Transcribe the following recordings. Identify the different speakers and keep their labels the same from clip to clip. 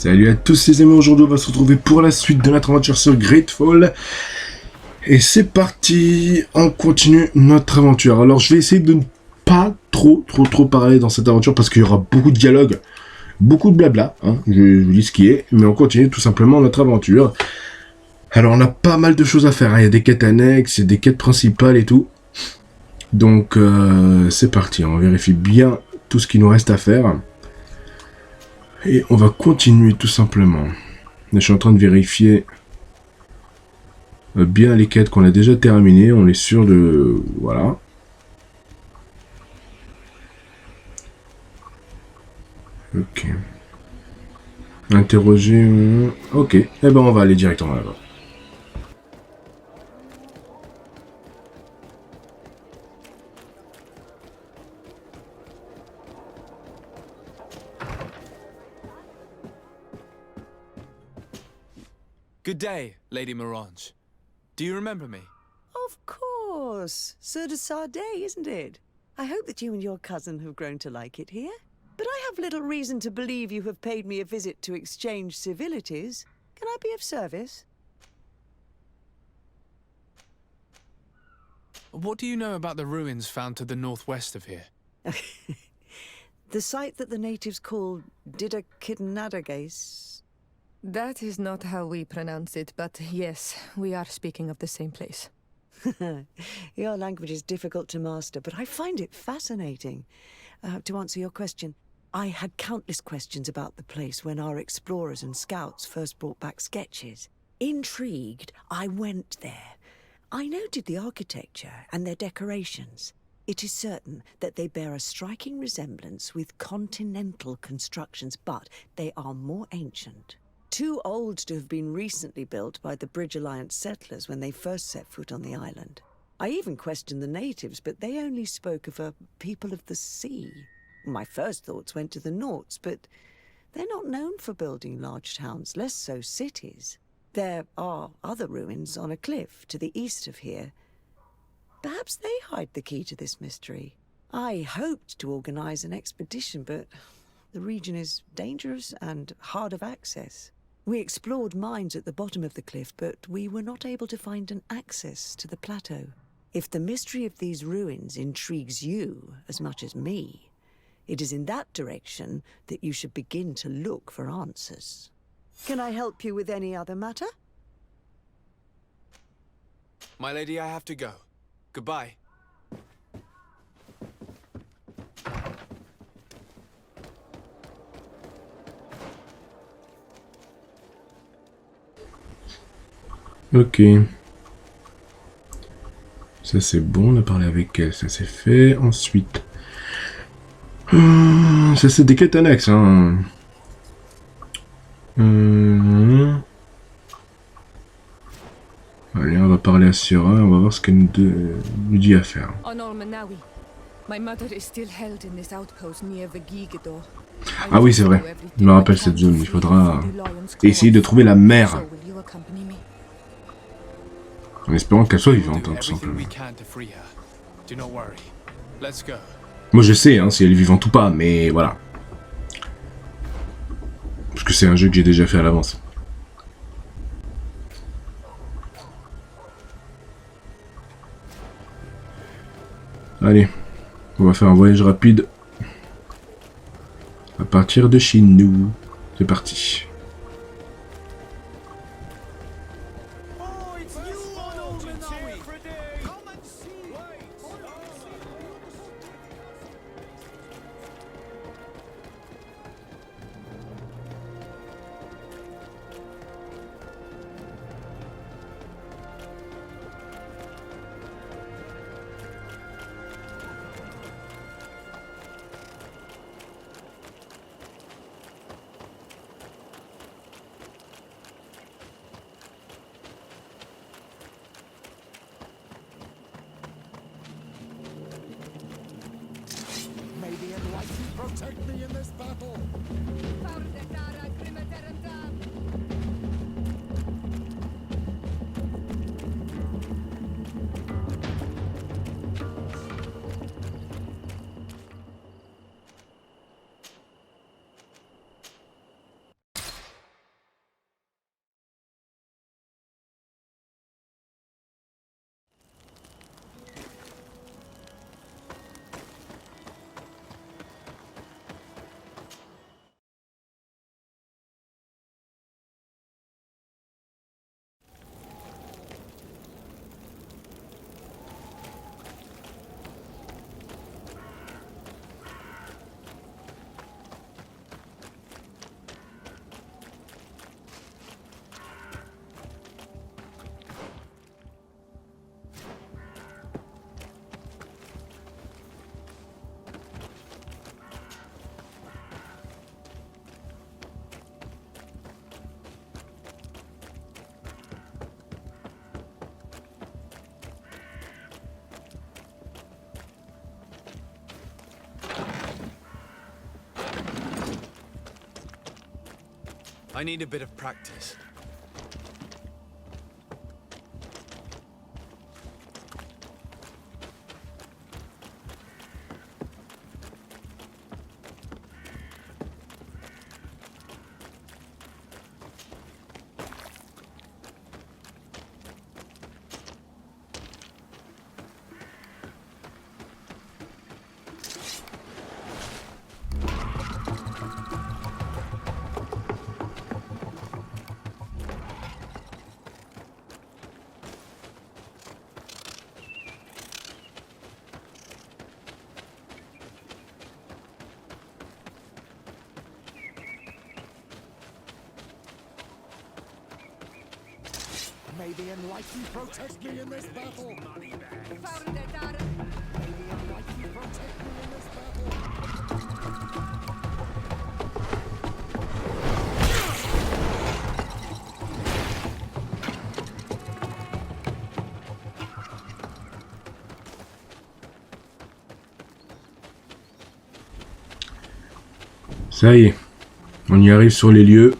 Speaker 1: Salut à tous les amis, aujourd'hui on va se retrouver pour la suite de notre aventure sur Greedfall. Et c'est parti, on continue notre aventure. Alors je vais essayer de ne pas trop parler dans cette aventure parce qu'il y aura beaucoup de dialogues, beaucoup de blabla, hein, je vous dis ce qui est, mais on continue tout simplement notre aventure. Alors on a pas mal de choses à faire, hein. Il y a des quêtes annexes, il y a des quêtes principales et tout. Donc c'est parti, on vérifie bien tout ce qu'il nous reste à faire. Et on va continuer tout simplement. Là, je suis en train de vérifier bien les quêtes qu'on a déjà terminées. On est sûr de... Voilà. Ok. Interroger... Ok. Eh ben on va aller directement là-bas.
Speaker 2: Good day, Lady Morange. Do you remember me?
Speaker 3: Of course. Sir de Sardet, isn't it? I hope that you and your cousin have grown to like it here. But I have little reason to believe you have paid me a visit to exchange civilities. Can I be of service?
Speaker 2: What do you know about the ruins found to the northwest of here?
Speaker 3: The site that the natives call Didakidnadagase.
Speaker 4: That is not how we pronounce it, but yes, we are speaking of the same place.
Speaker 3: Your language is difficult to master, but I find it fascinating. To answer your question, I had countless questions about the place when our explorers and scouts first brought back sketches. Intrigued, I went there. I noted the architecture and their decorations. It is certain that they bear a striking resemblance with continental constructions, but they are more ancient. Too old to have been recently built by the Bridge Alliance settlers when they first set foot on the island. I even questioned the natives, but they only spoke of a people of the sea. My first thoughts went to the Nauts, but they're not known for building large towns, less so cities. There are other ruins on a cliff to the east of here. Perhaps they hide the key to this mystery. I hoped to organize an expedition, but the region is dangerous and hard of access. We explored mines at the bottom of the cliff, but we were not able to find an access to the plateau. If the mystery of these ruins intrigues you as much as me, it is in that direction that you should begin to look for answers. Can I help you with any other matter?
Speaker 2: My lady, I have to go. Goodbye.
Speaker 1: Ok. Ça c'est bon, on a parlé avec elle, ça c'est fait. Ensuite... ça c'est des quêtes annexes, hein. Allez, on va parler à Syrah, on va voir ce qu'elle nous dit à faire.
Speaker 4: My mother is still held in this outpost near the Gigador.
Speaker 1: Ah oui, c'est vrai. Je me rappelle cette zone. Il faudra essayer de trouver la mère. En espérant qu'elle soit vivante, hein, tout simplement. Moi je sais hein, si elle est vivante ou pas, mais voilà. Parce que c'est un jeu que j'ai déjà fait à l'avance. Allez, on va faire un voyage rapide à partir de chez nous. C'est parti.
Speaker 5: Protect me in this battle!
Speaker 2: I need a bit of practice.
Speaker 5: May the enlightened protect me in this battle. May the enlightened protect me in this battle.
Speaker 1: Ça y est, on y arrive sur les lieux.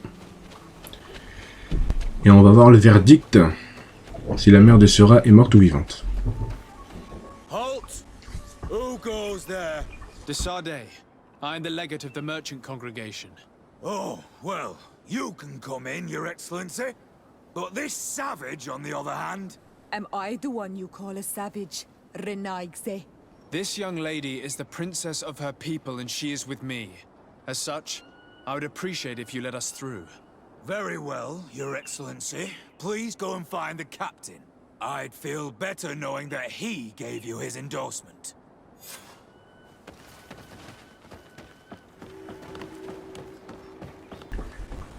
Speaker 1: Et on va voir le verdict, si la mère de Sora est morte ou vivante.
Speaker 2: Halt! Who goes there? Desade. I am the legate of the merchant congregation.
Speaker 6: Oh, well, you can come in, Your Excellency. But this savage, on the other hand...
Speaker 7: Am I the one you call a savage, Renaigze?
Speaker 2: This young lady is the princess of her people and she is with me. As such, I would appreciate if you let us through.
Speaker 6: Very well, Your Excellency. Please go and find the captain. I'd feel better knowing that he gave you his endorsement.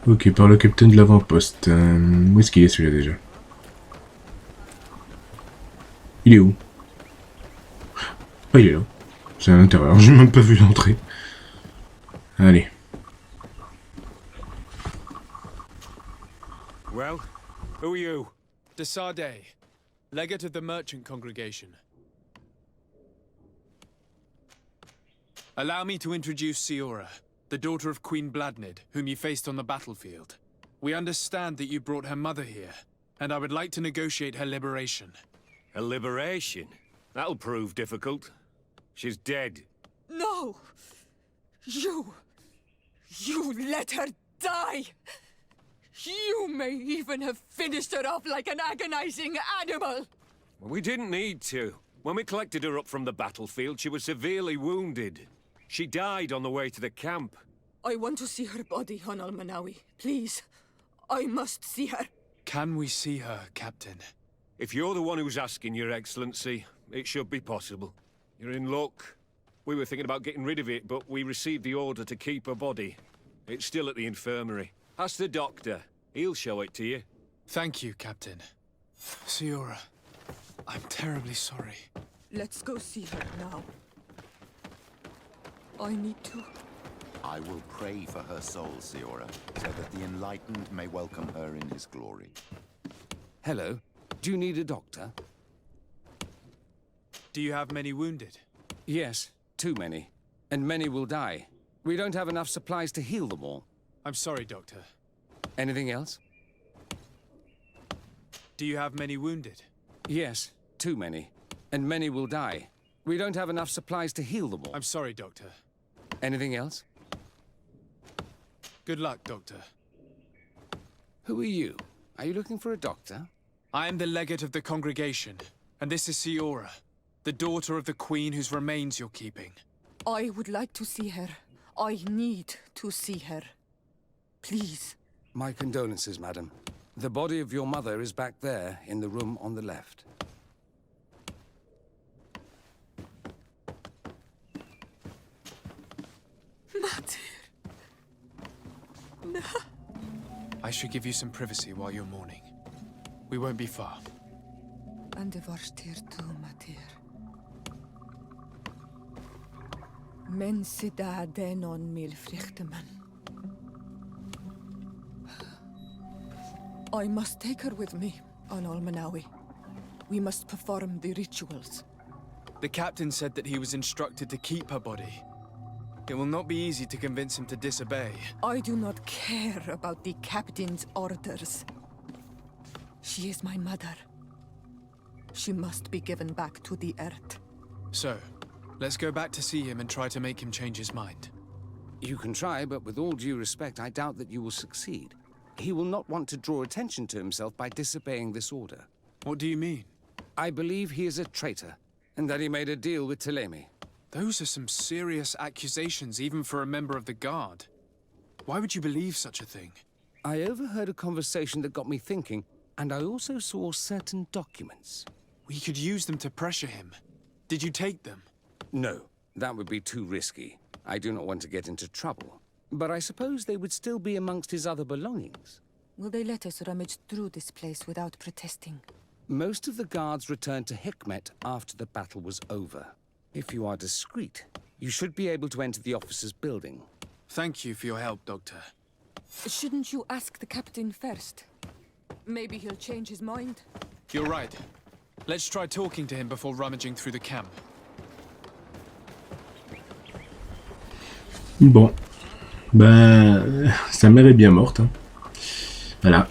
Speaker 1: Ok, par le capitaine de l'avant-poste. Où est-ce qu'il est celui-là déjà? Il est où? Ah, il est là. C'est à l'intérieur, j'ai même pas vu l'entrée. Allez.
Speaker 6: Well, who are you?
Speaker 2: Desade, legate of the merchant congregation. Allow me to introduce Siora, the daughter of Queen Bladnid, whom you faced on the battlefield. We understand that you brought her mother here, and I would like to negotiate her liberation.
Speaker 8: A liberation? That'll prove difficult. She's dead.
Speaker 7: No! You let her die! You may even have finished her off like an agonizing animal!
Speaker 8: Well, we didn't need to. When we collected her up from the battlefield, she was severely wounded. She died on the way to the camp.
Speaker 7: I want to see her body, Honal Manawi. Please. I must see her.
Speaker 2: Can we see her, Captain?
Speaker 8: If you're the one who's asking, Your Excellency, it should be possible. You're in luck. We were thinking about getting rid of it, but we received the order to keep her body. It's still at the infirmary. Ask the doctor. He'll show it to you.
Speaker 2: Thank you, Captain. Siora, I'm terribly sorry.
Speaker 7: Let's go see her now. I need to.
Speaker 9: I will pray for her soul, Siora, so that the enlightened may welcome her in his glory.
Speaker 10: Hello. Do you need a doctor?
Speaker 2: Do you have many wounded?
Speaker 10: Yes, too many. And many will die. We don't have enough supplies to heal them all.
Speaker 2: I'm sorry, Doctor.
Speaker 10: Anything else?
Speaker 2: Do you have many wounded?
Speaker 10: Yes, too many. And many will die. We don't have enough supplies to heal them all.
Speaker 2: I'm sorry, Doctor.
Speaker 10: Anything else?
Speaker 2: Good luck, Doctor.
Speaker 10: Who are you? Are you looking for a doctor?
Speaker 2: I am the legate of the congregation, and this is Siora, the daughter of the Queen whose remains you're keeping.
Speaker 7: I would like to see her. I need to see her. Please.
Speaker 10: My condolences, madam. The body of your mother is back there, in the room on the left.
Speaker 7: Mater. No.
Speaker 2: I should give you some privacy while you're mourning. We won't be far.
Speaker 7: And the varstir tu, Mater. Men sida denon mil frichteman. I must take her with me, on Almanawi. We must perform the rituals.
Speaker 2: The captain said that he was instructed to keep her body. It will not be easy to convince him to disobey.
Speaker 7: I do not care about the captain's orders. She is my mother. She must be given back to the earth.
Speaker 2: So, let's go back to see him and try to make him change his mind.
Speaker 10: You can try, but with all due respect, I doubt that you will succeed. He will not want to draw attention to himself by disobeying this order.
Speaker 2: What do you mean?
Speaker 10: I believe he is a traitor, and that he made a deal with Thélème.
Speaker 2: Those are some serious accusations, even for a member of the Guard. Why would you believe such a thing?
Speaker 10: I overheard a conversation that got me thinking, and I also saw certain documents.
Speaker 2: We could use them to pressure him. Did you take them?
Speaker 10: No, that would be too risky. I do not want to get into trouble. But I suppose they would still be amongst his other belongings.
Speaker 7: Will they let us rummage through this place without protesting?
Speaker 10: Most of the guards returned to Hikmet after the battle was over. If you are discreet, you should be able to enter the officer's building.
Speaker 2: Thank you for your help, Doctor.
Speaker 7: Shouldn't you ask the captain first? Maybe he'll change his mind.
Speaker 2: You're right. Let's try talking to him before rummaging through the camp.
Speaker 1: Bon. Ben, sa mère est bien morte. Hein. Voilà.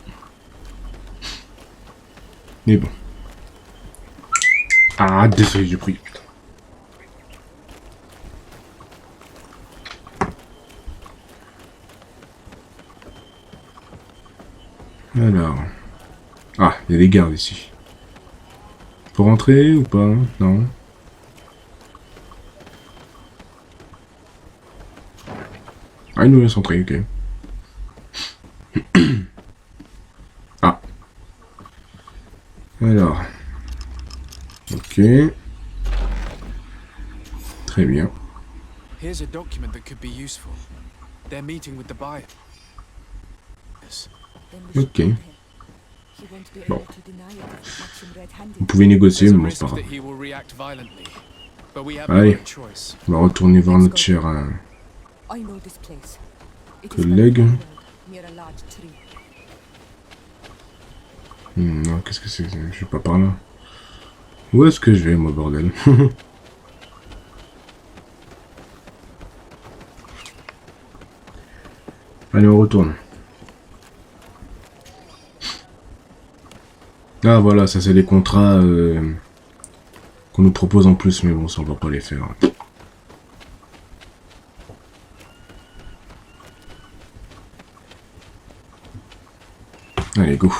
Speaker 1: Mais bon. Ah, désolé du bruit. Alors. Ah, il y a des gardes ici. Faut rentrer ou pas? Non. Ah, il nous laisse rentrer, ok. Ah. Alors. Ok. Très bien.
Speaker 2: Here's a document that could be useful. They're meeting with the buyer.
Speaker 1: Ok. Bon. Vous pouvez négocier, mais bon, c'est pas grave. Allez. On va retourner voir notre cher collègue. Non, qu'est-ce que c'est? Je suis pas par là. Où est-ce que je vais, moi, bordel? Allez, on retourne. Ah, voilà, ça c'est les contrats qu'on nous propose en plus, mais bon, ça on va pas les faire. Allez, go.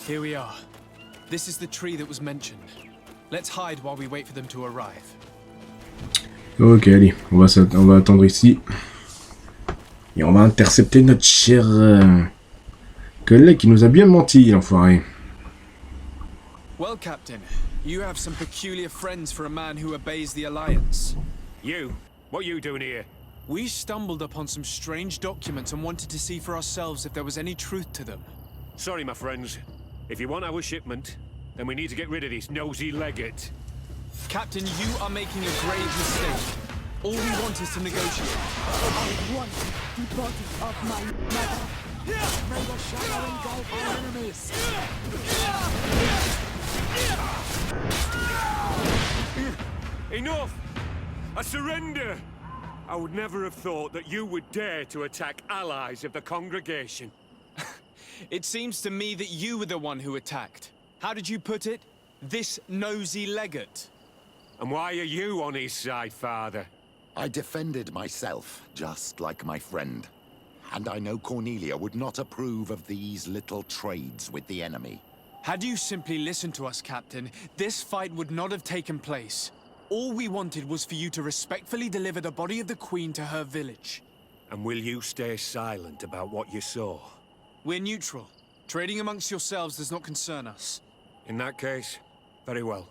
Speaker 2: Here we are. This is the tree that was mentioned. Let's hide while we wait for them to arrive.
Speaker 1: Ok, allez, on va attendre ici. Et on va intercepter notre cher collègue qui nous a bien menti, l'enfoiré.
Speaker 2: Well, Captain, you have some peculiar friends for a man who obeys the Alliance.
Speaker 8: You? What are you doing here?
Speaker 2: We stumbled upon some strange documents and wanted to see for ourselves if there was any truth to them.
Speaker 8: Sorry, my friends. If you want our shipment, then we need to get rid of this nosy legate.
Speaker 2: Captain, you are making a grave mistake. All we want is to negotiate.
Speaker 5: I want the body of my mother. May the shadow engulf our enemies.
Speaker 8: Enough! I surrender! I would never have thought that you would dare to attack allies of the congregation.
Speaker 2: It seems to me that you were the one who attacked. How did you put it? This nosy legate.
Speaker 8: And why are you on his side, father?
Speaker 9: I defended myself, just like my friend. And I know Cornelia would not approve of these little trades with the enemy.
Speaker 2: Had you simply listened to us, Captain, this fight would not have taken place. All we wanted was for you to respectfully deliver the body of the Queen to her village.
Speaker 8: And will you stay silent about what you saw?
Speaker 2: We're neutral. Trading amongst yourselves does not concern us.
Speaker 8: In that case, very well.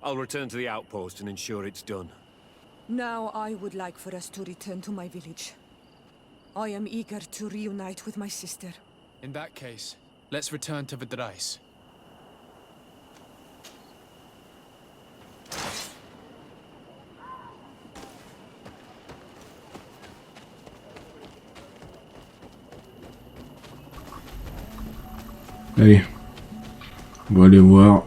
Speaker 8: I'll return to the outpost and ensure it's done.
Speaker 7: Now I would like for us to return to my village. I am eager to reunite with my sister.
Speaker 2: In that case, let's return to Vidrais.
Speaker 1: Allez, on va aller voir.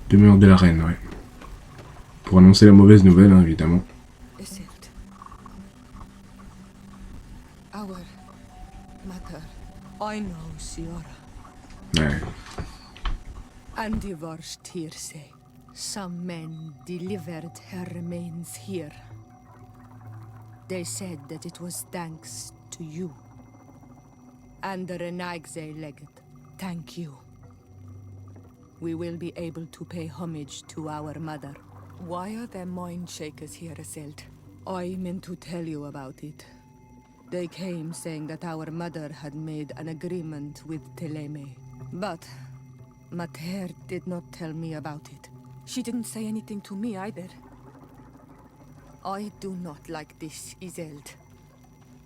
Speaker 1: Demeure de la reine, ouais. Pour annoncer la mauvaise nouvelle, hein, évidemment.
Speaker 7: Our mother. I know, Siora.
Speaker 1: Ouais.
Speaker 7: And the worst hearsay. Some men delivered her remains here. They said that it was thanks to you. And the Renagze legate, thank you. We will be able to pay homage to our mother. Why are there mind shakers here, Iselt? I meant to tell you about it. They came saying that our mother had made an agreement with Teleme. But Mater did not tell me about it. She didn't say anything to me either. I do not like this, Iselt.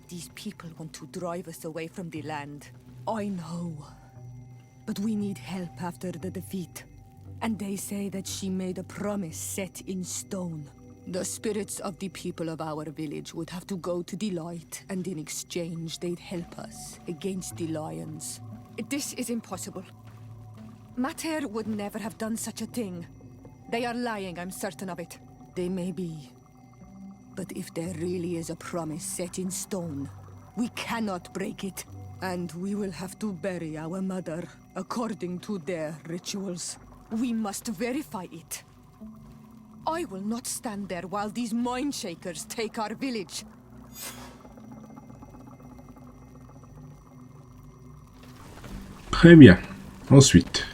Speaker 7: These people want to drive us away from the land. I know. But we need help after the defeat. And they say that she made a promise set in stone. The spirits of the people of our village would have to go to the light, and in exchange they'd help us against the lions. This is impossible. Mater would never have done such a thing. They are lying, I'm certain of it. They may be. But if there really is a promise set in stone, we cannot break it. And we will have to bury our mother according to their rituals. We must verify it. I will not stand there while these mind shakers take our village.
Speaker 1: Très bien. Ensuite.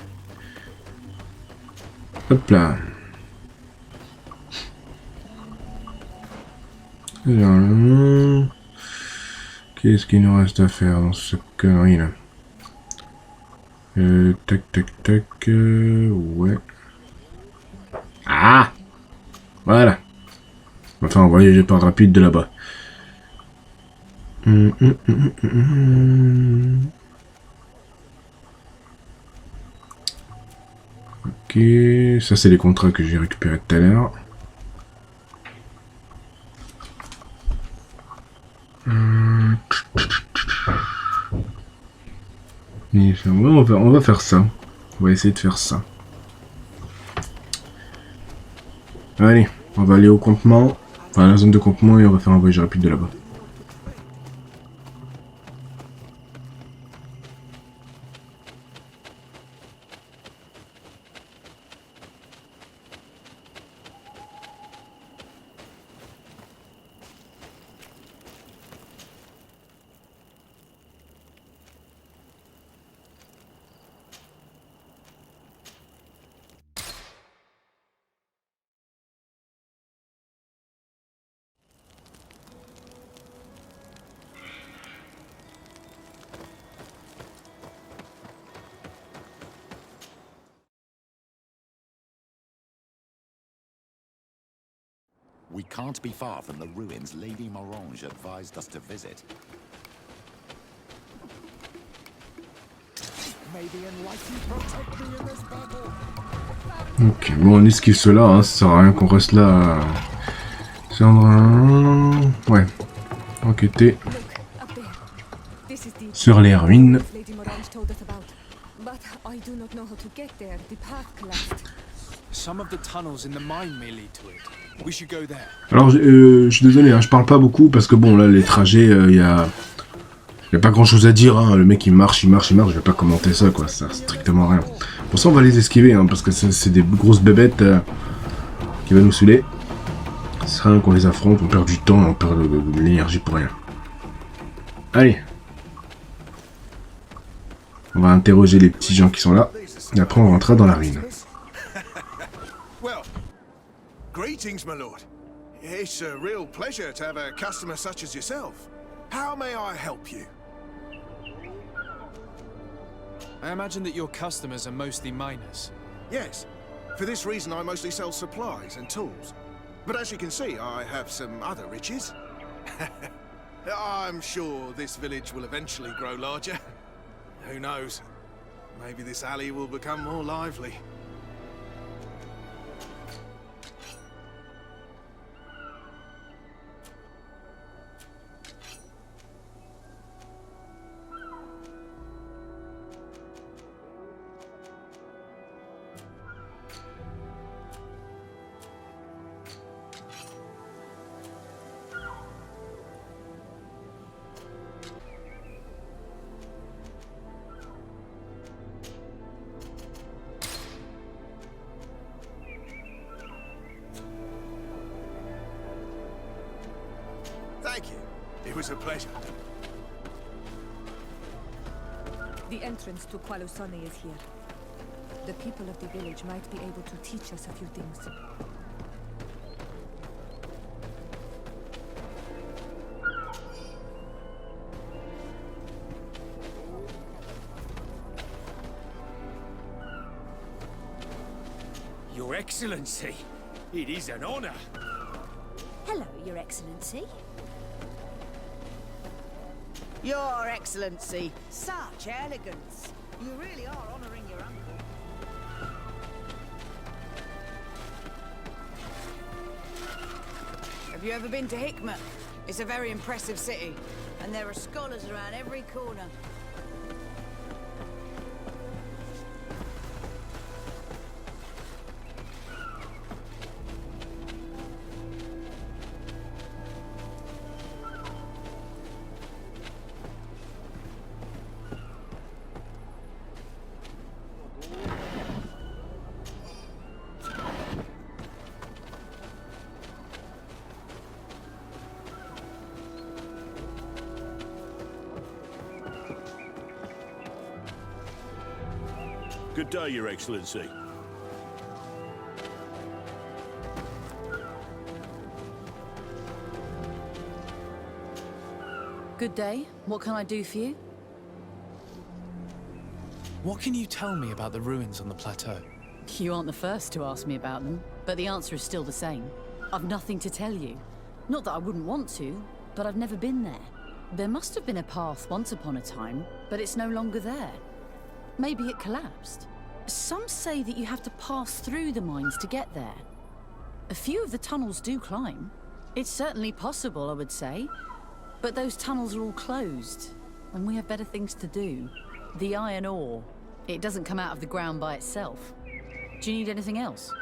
Speaker 1: Hop là. Alors, qu'est-ce qu'il nous reste à faire dans ce connerie là? Tac tac tac. Ouais. Ah! Voilà. Enfin, on va voyager par rapide de là-bas. Ok, ça c'est les contrats que j'ai récupérés tout à l'heure. On va faire ça. On va essayer de faire ça. Allez, on va aller au campement, enfin à la zone de campement, et on va faire un voyage rapide de là-bas.
Speaker 9: We can't be far from the ruins Lady Morange advised us to visit.
Speaker 1: Ok, bon on esquive cela, hein, ça sert à rien qu'on reste là. C'est ouais. Enquêter sur les ruines. Alors je suis désolé, hein, je parle pas beaucoup parce que bon là les trajets, il y a y a pas grand chose à dire, hein. Le mec il marche, je vais pas commenter ça quoi, ça sert strictement à rien. Pour ça on va les esquiver, hein, parce que c'est des grosses bébêtes qui vont nous saouler. Ce serait rien qu'on les affronte, on perd du temps, on perd de l'énergie pour rien. Allez. On va interroger les petits gens qui sont là, et après on rentrera dans la ruine.
Speaker 11: Well, greetings, my lord. It's a real pleasure to have a customer such as yourself. How may I help you?
Speaker 2: I imagine that your customers are mostly miners.
Speaker 11: Yes. For this reason, I mostly sell supplies and tools. But as you can see, I have some other riches. I'm sure this village will eventually grow larger. Who knows? Maybe this alley will become more lively. Thank you. It was a pleasure.
Speaker 7: The entrance to Qualusone is here. The people of the village might be able to teach us a few things.
Speaker 6: Your Excellency, it is an honor.
Speaker 12: Hello, Your Excellency.
Speaker 3: Your Excellency, such elegance. You really are honouring your uncle. Have you ever been to Hickman? It's a very impressive city, and there are scholars around every corner.
Speaker 13: Good day, Your Excellency.
Speaker 12: Good day. What can I do for you?
Speaker 2: What can you tell me about the ruins on the plateau?
Speaker 12: You aren't the first to ask me about them, but the answer is still the same. I've nothing to tell you. Not that I wouldn't want to, but I've never been there. There must have been a path once upon a time, but it's no longer there. Maybe it collapsed. Some say that you have to pass through the mines to get there. A few of the tunnels do climb. It's certainly possible, I would say. But those tunnels are all closed, and we have better things to do. The iron ore, it doesn't come out of the ground by itself. Do you need anything else?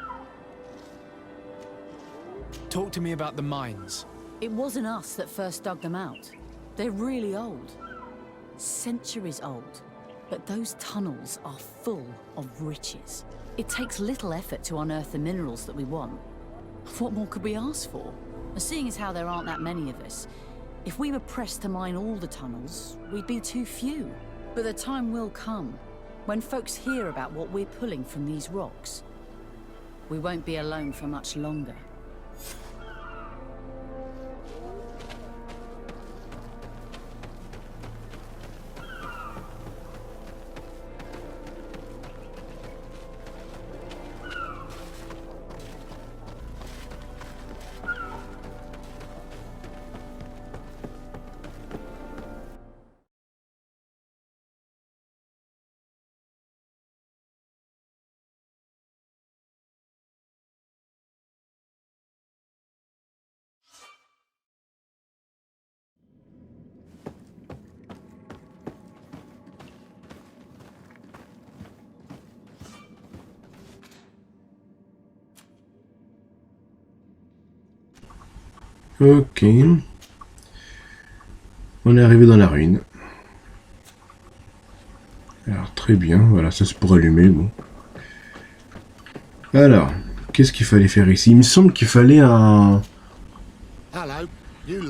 Speaker 2: Talk to me about the mines.
Speaker 12: It wasn't us that first dug them out. They're really old. Centuries old. But those tunnels are full of riches. It takes little effort to unearth the minerals that we want. What more could we ask for? Seeing as how there aren't that many of us, if we were pressed to mine all the tunnels, we'd be too few. But the time will come, when folks hear about what we're pulling from these rocks. We won't be alone for much longer.
Speaker 1: Ok. On est arrivé dans la ruine. Très bien, voilà, ça c'est pour allumer, bon. Alors, qu'est-ce qu'il fallait faire ici? Il me semble qu'il fallait un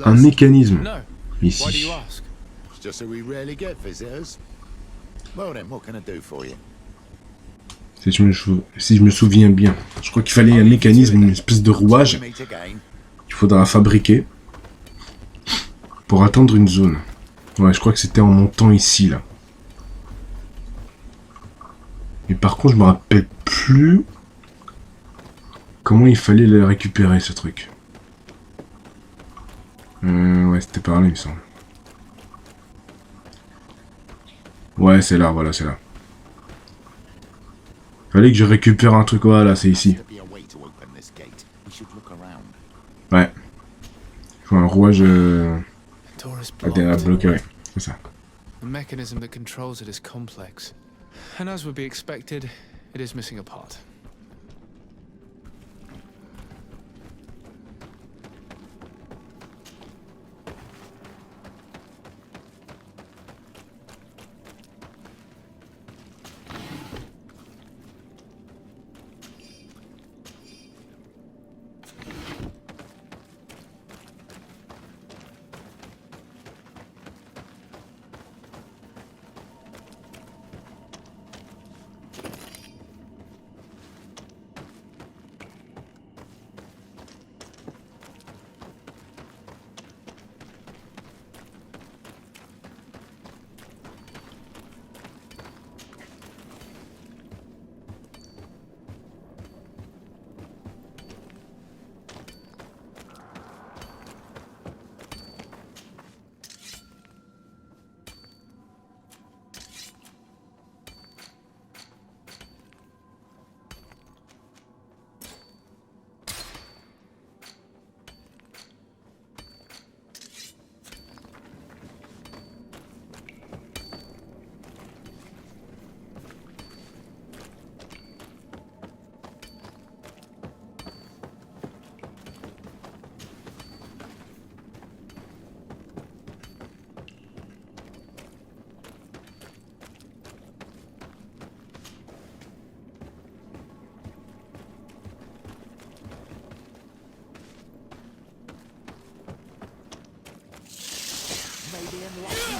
Speaker 1: mécanisme ici. Si je me souviens bien, je crois qu'il fallait un mécanisme, une espèce de rouage qu'il faudra fabriquer pour atteindre une zone. Ouais, je crois que c'était en montant ici, là. Mais par contre, je me rappelle plus comment il fallait le récupérer, ce truc. Ouais, c'était par là, il me semble. Ouais, c'est là, voilà, c'est là. Fallait que je récupère un truc, voilà, c'est ici. Ouais. Il faut un rouage à bloquer, ouais, c'est ça.
Speaker 2: The mechanism that controls it is complex. And as would be expected, it is missing a part.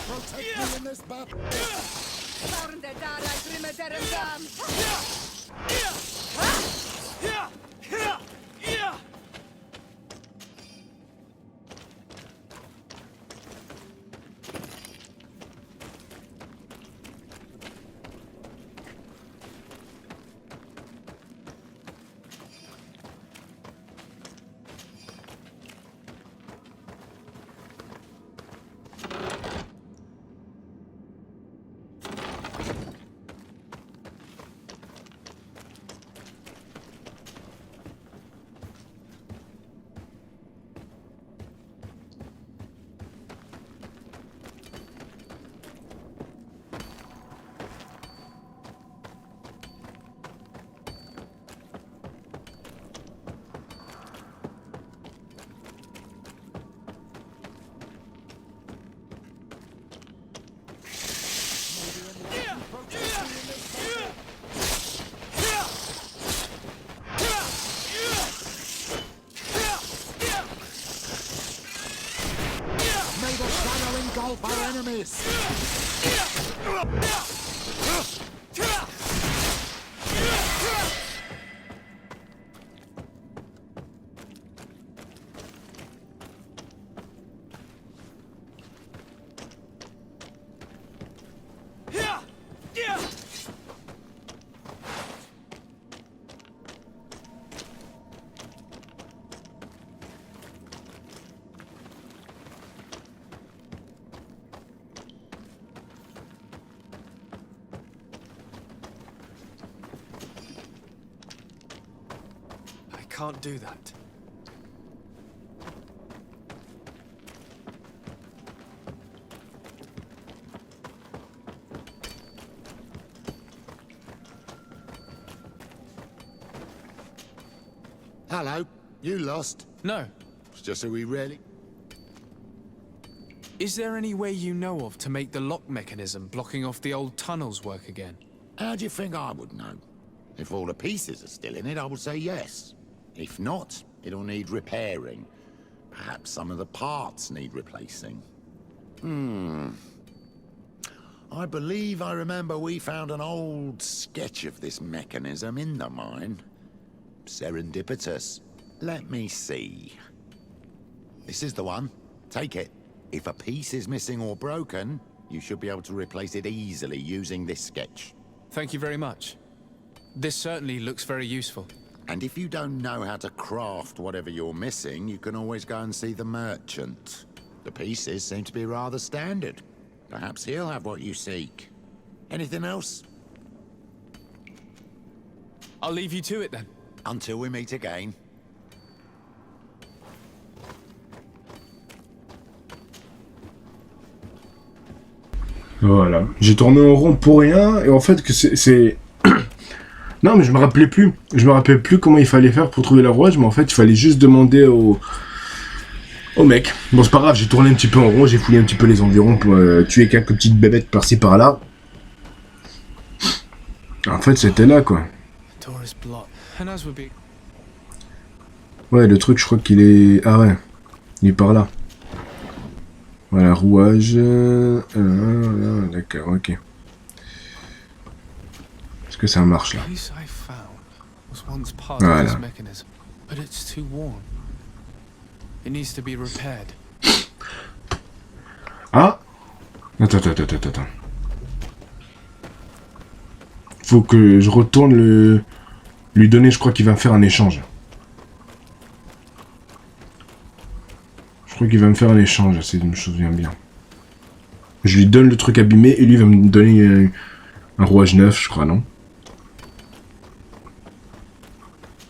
Speaker 5: Protect me in this battle. Engulf our enemies!
Speaker 2: Can't do that.
Speaker 9: Hello, you lost?
Speaker 2: No.
Speaker 9: It's just so we really...
Speaker 2: Is there any way you know of to make the lock mechanism blocking off the old tunnels work again?
Speaker 9: How do you think I would know? If all the pieces are still in it, I would say yes. If not, it'll need repairing. Perhaps some of the parts need replacing. I believe I remember we found an old sketch of this mechanism in the mine. Serendipitous. Let me see. This is the one. Take it. If a piece is missing or broken, you should be able to replace it easily using this sketch.
Speaker 2: Thank you very much. This certainly looks very useful.
Speaker 9: And if you don't know how to craft whatever you're missing, you can always go and see the merchant. The pieces seem to be rather standard. Perhaps he'll have what you seek. Anything else?
Speaker 2: I'll leave you to it then.
Speaker 9: Until we meet again.
Speaker 1: Voilà. J'ai tourné en rond pour rien, et en fait, que c'est... Non, mais je me rappelais plus. Je me rappelais plus comment il fallait faire pour trouver la rouage, mais en fait, il fallait juste demander au mec. Bon, c'est pas grave, j'ai tourné un petit peu en rond, j'ai fouillé un petit peu les environs pour tuer quelques petites bébêtes par-ci par-là. En fait, c'était là, quoi. Ouais, le truc, je crois qu'il est... Ah ouais, il est par là. Voilà, rouage... D'accord, ok. Est-ce que ça marche, là? Voilà. Ah! Attends. Faut que je retourne lui donner, je crois qu'il va me faire un échange. Je crois qu'il va me faire un échange, si je me souviens bien. Je lui donne le truc abîmé et lui va me donner un rouage neuf, je crois, non?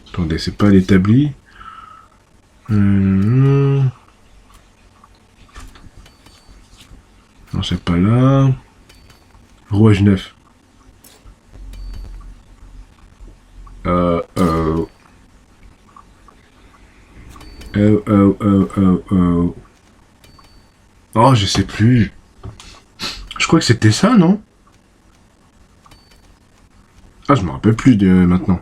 Speaker 1: Attendez, c'est pas l'établi. Non, c'est pas là. Rouage neuf. Oh, je sais plus. Je crois que c'était ça, non? Ah, je me rappelle plus de maintenant.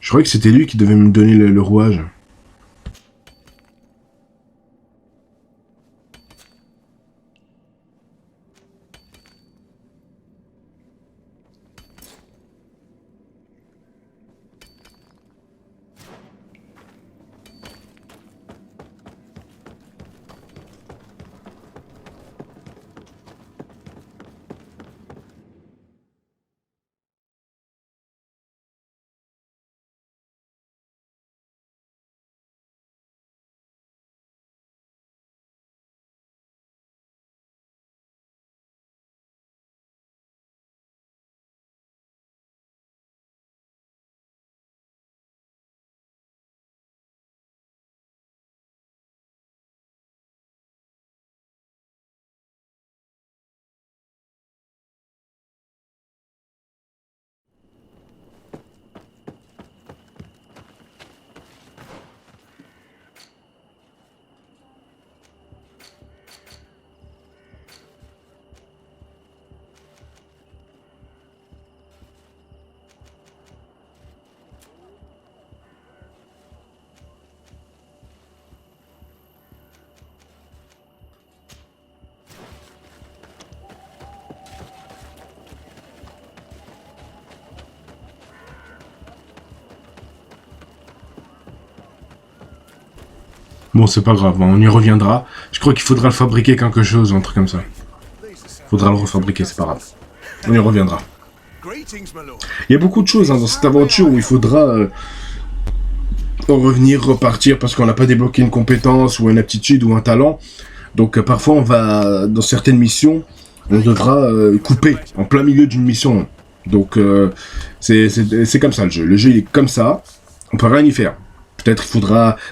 Speaker 1: Je croyais que c'était lui qui devait me donner le rouage. Bon, c'est pas grave, on y reviendra. Je crois qu'il faudra le fabriquer quelque chose, un truc comme ça. Faudra le refabriquer, c'est pas grave. On y reviendra. Il y a beaucoup de choses hein, dans cette aventure où il faudra revenir, repartir, parce qu'on n'a pas débloqué une compétence ou une aptitude ou un talent. Donc parfois, on va, dans certaines missions, on devra couper en plein milieu d'une mission. Donc c'est comme ça le jeu. Le jeu, il est comme ça, on peut rien y faire. Peut-être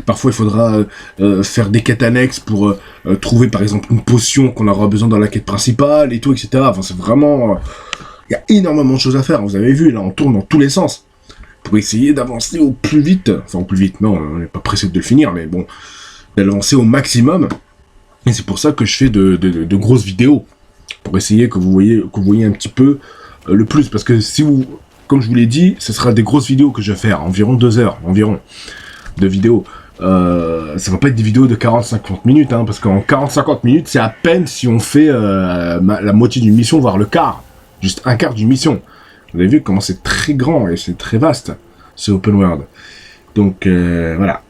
Speaker 1: parfois il faudra faire des quêtes annexes pour trouver par exemple une potion qu'on aura besoin dans la quête principale et tout, etc. Enfin c'est vraiment... Il y a énormément de choses à faire, vous avez vu, là on tourne dans tous les sens. Pour essayer d'avancer au plus vite, enfin au plus vite, non, on n'est pas pressé de le finir, mais bon, d'avancer au maximum. Et c'est pour ça que je fais de grosses vidéos. pour essayer que vous voyez un petit peu le plus, parce que si vous, comme je vous l'ai dit, ce sera des grosses vidéos que je vais faire, environ 2 heures, de vidéos. Ça va pas être des vidéos de 40-50 minutes, hein, parce qu'en 40-50 minutes, c'est à peine si on fait la moitié d'une mission, voire le quart, juste un quart d'une mission. Vous avez vu comment c'est très grand et c'est très vaste, ce open world. Donc voilà.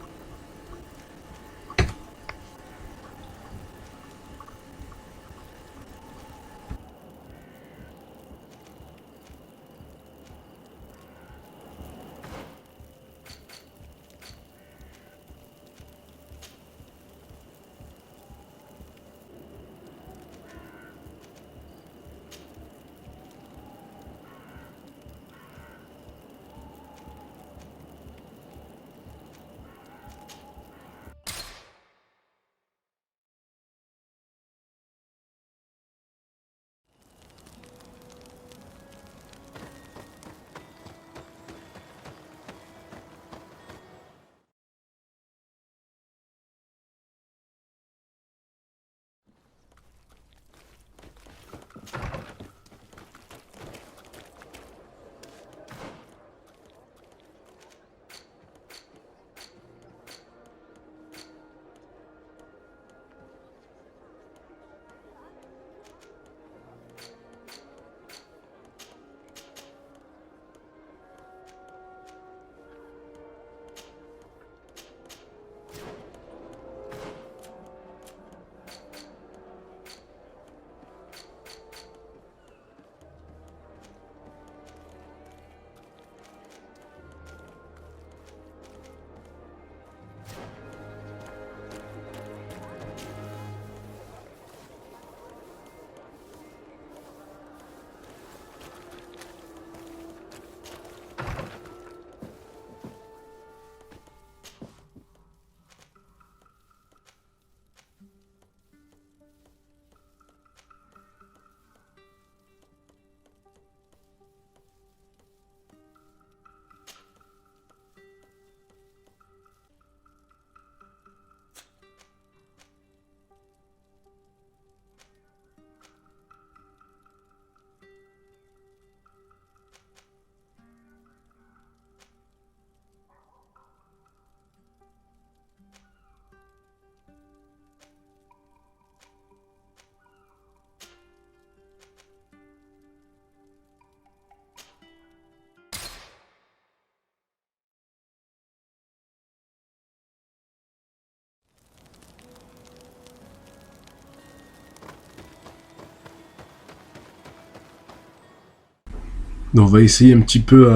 Speaker 1: Donc on va essayer un petit peu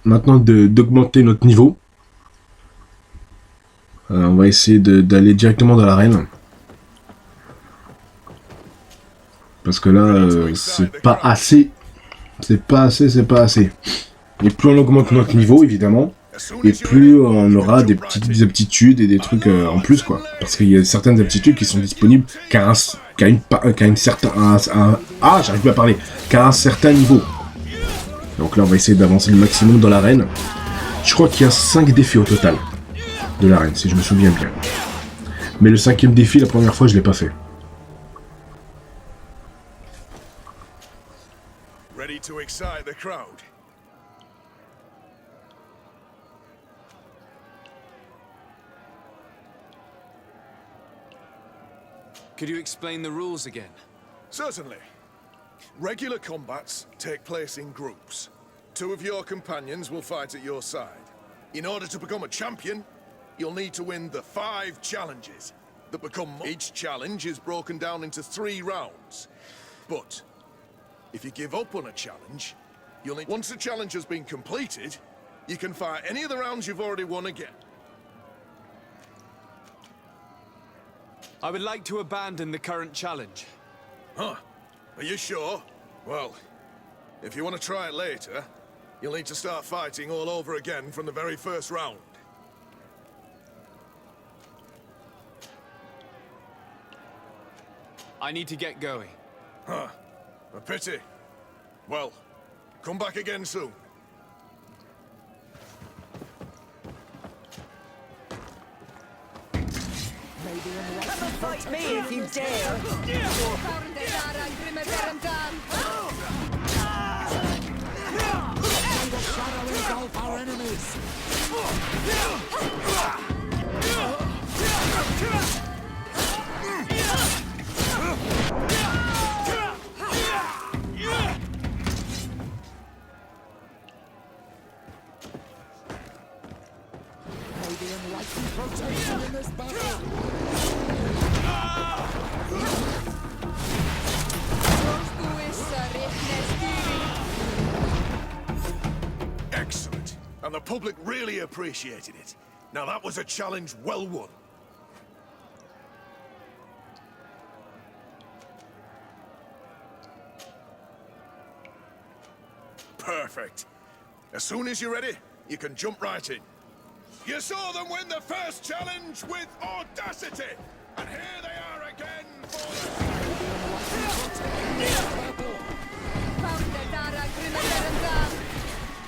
Speaker 1: maintenant d'augmenter notre niveau. On va essayer d'aller directement dans l'arène. Parce que là, c'est pas assez. C'est pas assez. Et plus on augmente notre niveau, évidemment, et plus on aura des petites aptitudes et des trucs en plus, quoi. Parce qu'il y a certaines aptitudes qui sont disponibles qu'à un certain niveau. Donc là, on va essayer d'avancer le maximum dans l'arène. Je crois qu'il y a 5 défis au total de l'arène, si je me souviens bien. Mais le 5e défi, la première fois, je l'ai pas fait.
Speaker 11: Ready to excite the crowd?
Speaker 2: Could you explain the rules again?
Speaker 11: Certainly. Regular combats take place in groups. 2 of your companions will fight at your side. In order to become a champion, you'll need to win the 5 challenges that become... Each challenge is broken down into 3 rounds. But if you give up on a challenge, you'll need... Once the challenge has been completed, you can fight any of the rounds you've already won again.
Speaker 2: I would like to abandon the current challenge.
Speaker 11: Huh? Are you sure? Well, if you want to try it later, you'll need to start fighting all over again from the very first round.
Speaker 2: I need to get going.
Speaker 11: Huh. A pity. Well, come back again soon.
Speaker 5: Maybe in
Speaker 3: Fight me if you dare!
Speaker 5: May the shadow engulf our enemies! May the enlightened protect you in this battle!
Speaker 11: Excellent. And the public really appreciated it. Now that was a challenge well won. Perfect. As soon as you're ready, you can jump right in. You saw them win the first challenge with audacity! And here they are again for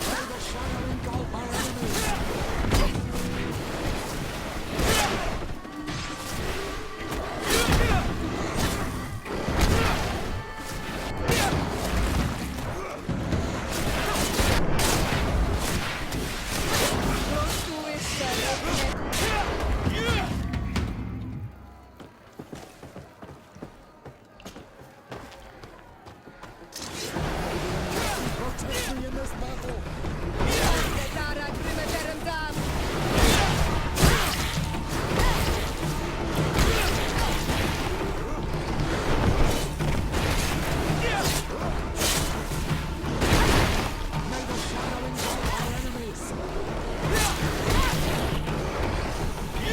Speaker 5: May the shadow engulf our enemies! Protect me in this battle! May the shadow engulf our enemies! Be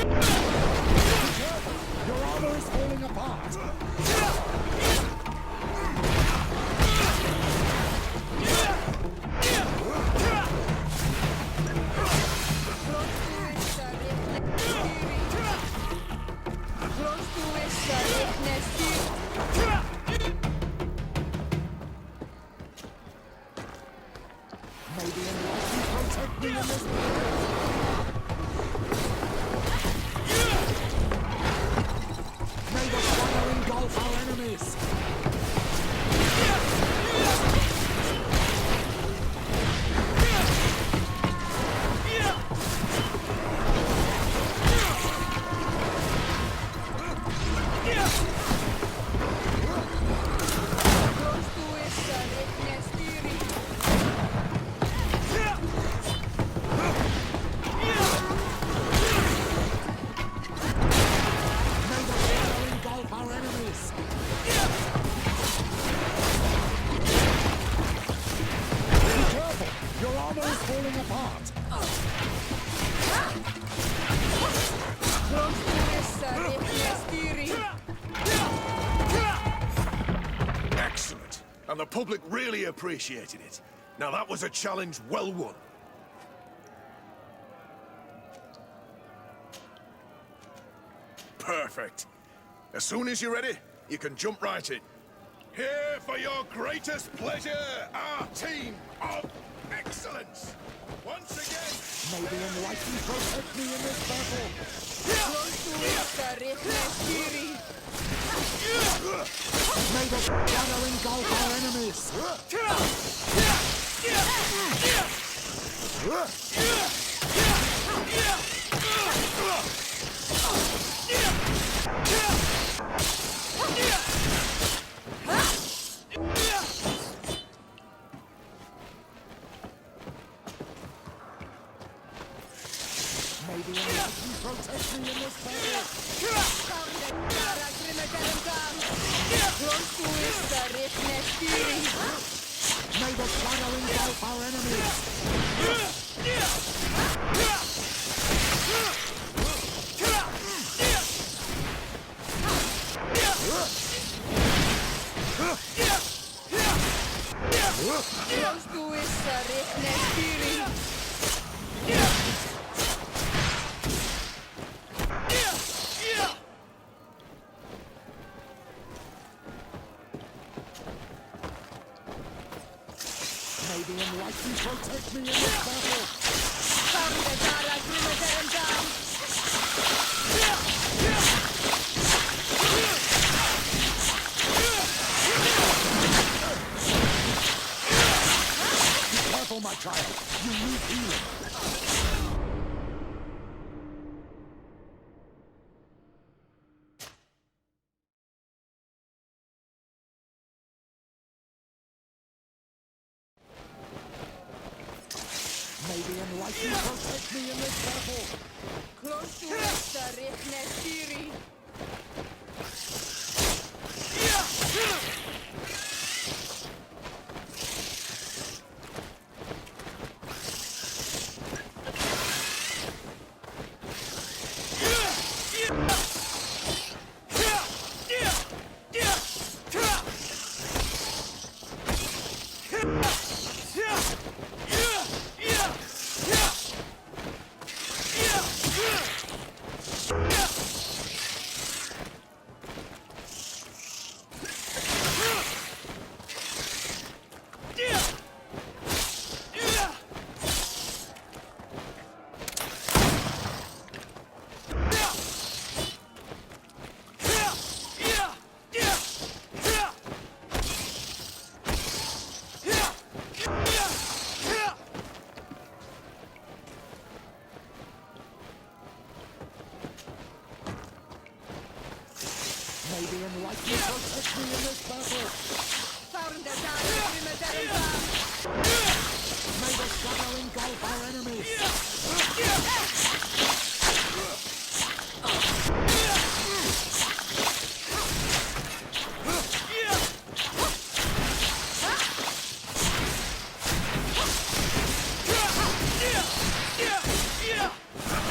Speaker 5: careful! Your armor is falling apart! May the enlightened protect me in this battle! May the shadow engulf our enemies! May the shadow engulf our enemies! Be careful! Your armor is falling apart!
Speaker 11: Excellent. And the public really appreciated it. Now that was a challenge well won. Perfect. As soon as you're ready, you can jump right in. Here for your greatest pleasure, our team of excellence. Once again,
Speaker 5: May the enlightened protect me in this battle! May the shadow engulf our enemies! May the enlightened protect me in this battle! May the shadow engulf our enemies! May the enlightened protect me in this battle! my child. You need healing. May the enlightened protect me in this battle.
Speaker 7: Close to us, Recueillement.
Speaker 5: May the enlightened protect me in this battle. May the shadow engulf our enemies.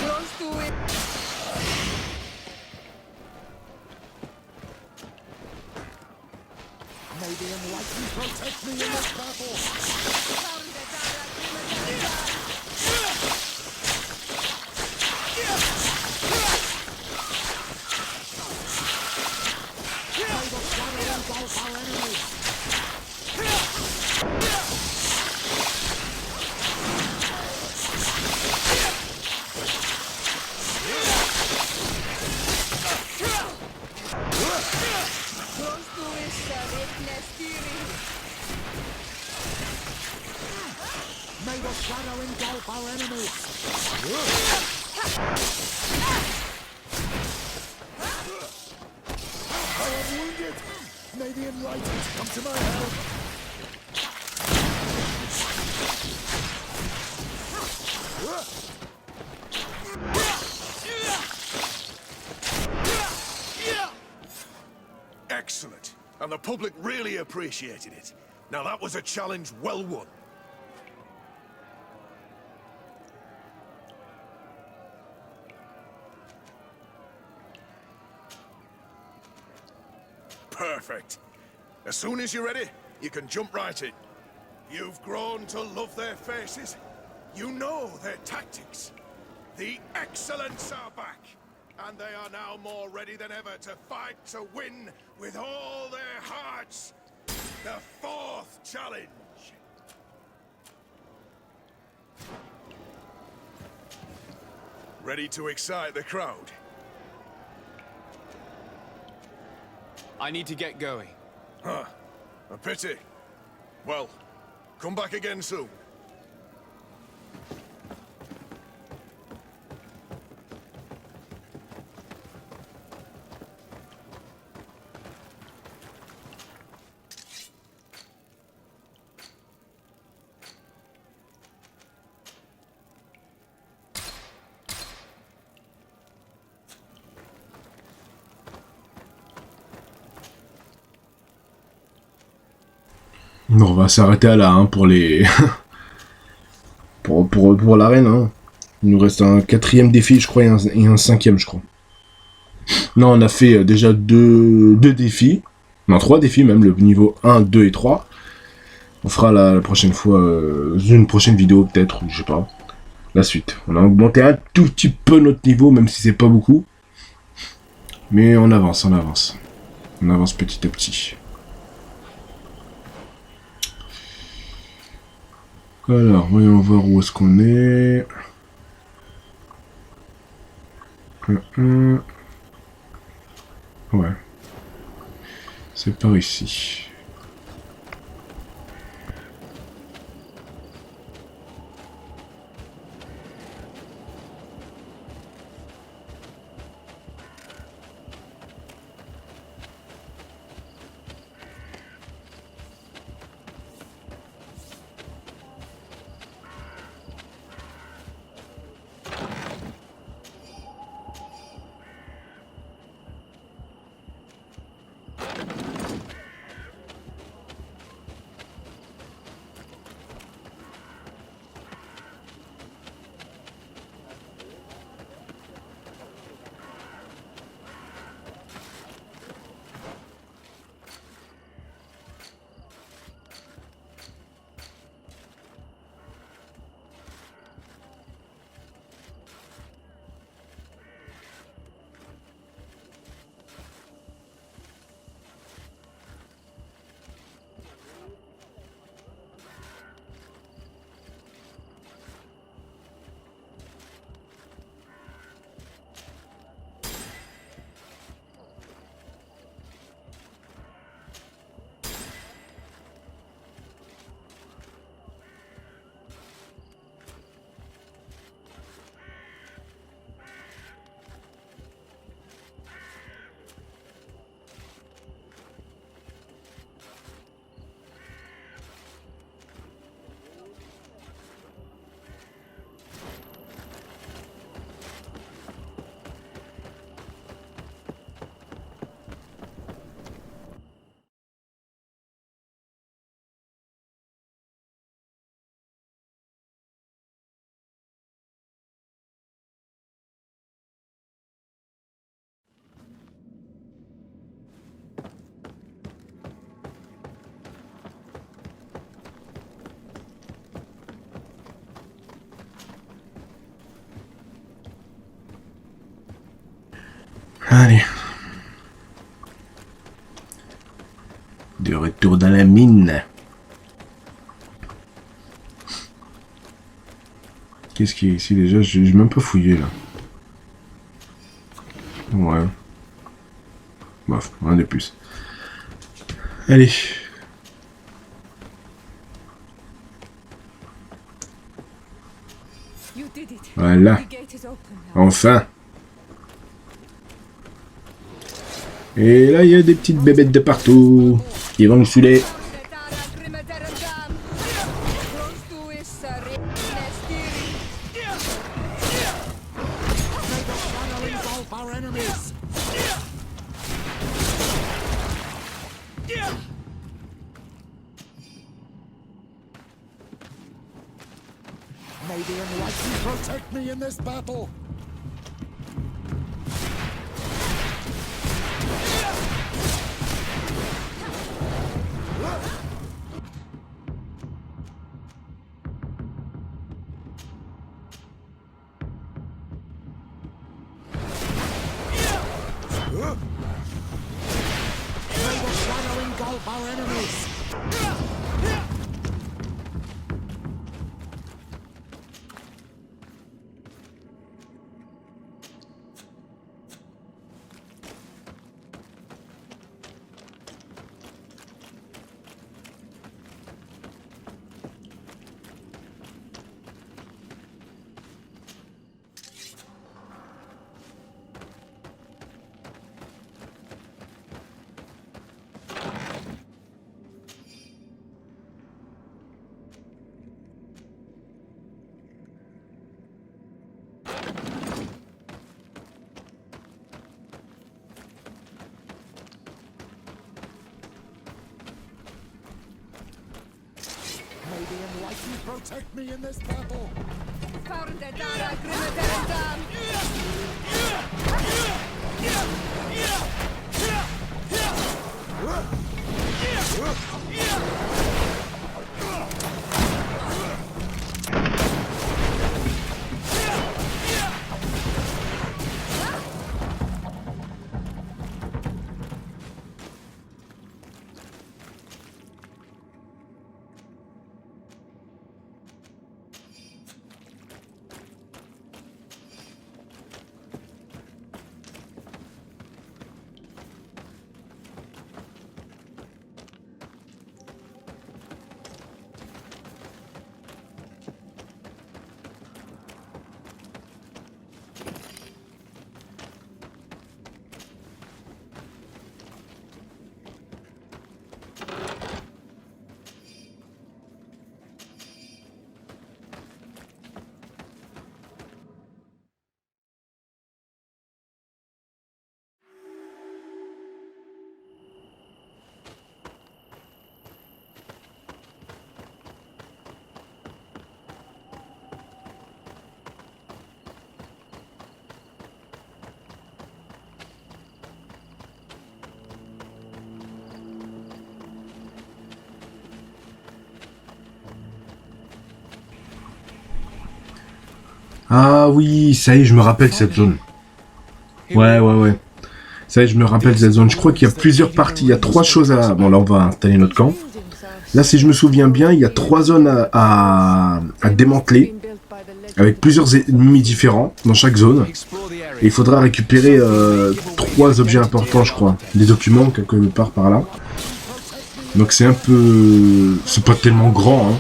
Speaker 7: Close to it.
Speaker 5: May the enlightened protect me in this battle. May the shadow engulf our enemies.
Speaker 7: Close to us, Recueillement.
Speaker 5: May the shadow engulf our enemies. I am wounded. May the enlightened come to my help.
Speaker 11: Excellent. And the public really appreciated it. Now that was a challenge well won. Perfect. As soon as you're ready, you can jump right in. You've grown to love their faces. You know their tactics. The excellents are back. And they are now more ready than ever to fight to win with all their hearts. The fourth challenge. Ready to excite the crowd?
Speaker 2: I need to get going.
Speaker 11: Huh. A pity. Well, come back again soon.
Speaker 1: Bon, on va s'arrêter là hein, pour les... pour l'arène. Hein. Il nous reste un 4e défi, je crois, et un 5e, je crois. Non, on a fait déjà deux défis. Non, 3 défis même, le niveau 1, 2 et 3. On fera la prochaine fois, une prochaine vidéo peut-être, je sais pas. La suite. On a augmenté un tout petit peu notre niveau, même si c'est pas beaucoup. Mais on avance, on avance. On avance petit à petit. Alors, voyons voir où est-ce qu'on est. Ouais. C'est par ici. Allez. De retour dans la mine. Qu'est-ce qu'il y a ici déjà? J'ai même pas fouillé là. Ouais. Bof, rien de plus. Allez. Voilà. Enfin. Et là, il y a des petites bébêtes de partout qui vont me saouler.
Speaker 5: May the enlightened protect me in this battle. May the shadow engulf our enemies. May the enlightened protect me in this battle.
Speaker 1: Ah oui, ça y est, je me rappelle cette zone. Ouais. Ça y est, je me rappelle cette zone. Je crois qu'il y a plusieurs parties. Il y a 3 choses à... Bon, là, on va installer notre camp. Là, si je me souviens bien, il y a 3 zones à démanteler. Avec plusieurs ennemis différents dans chaque zone. Et il faudra récupérer 3 objets importants, je crois. Des documents, quelque part par là. Donc c'est un peu... C'est pas tellement grand, hein.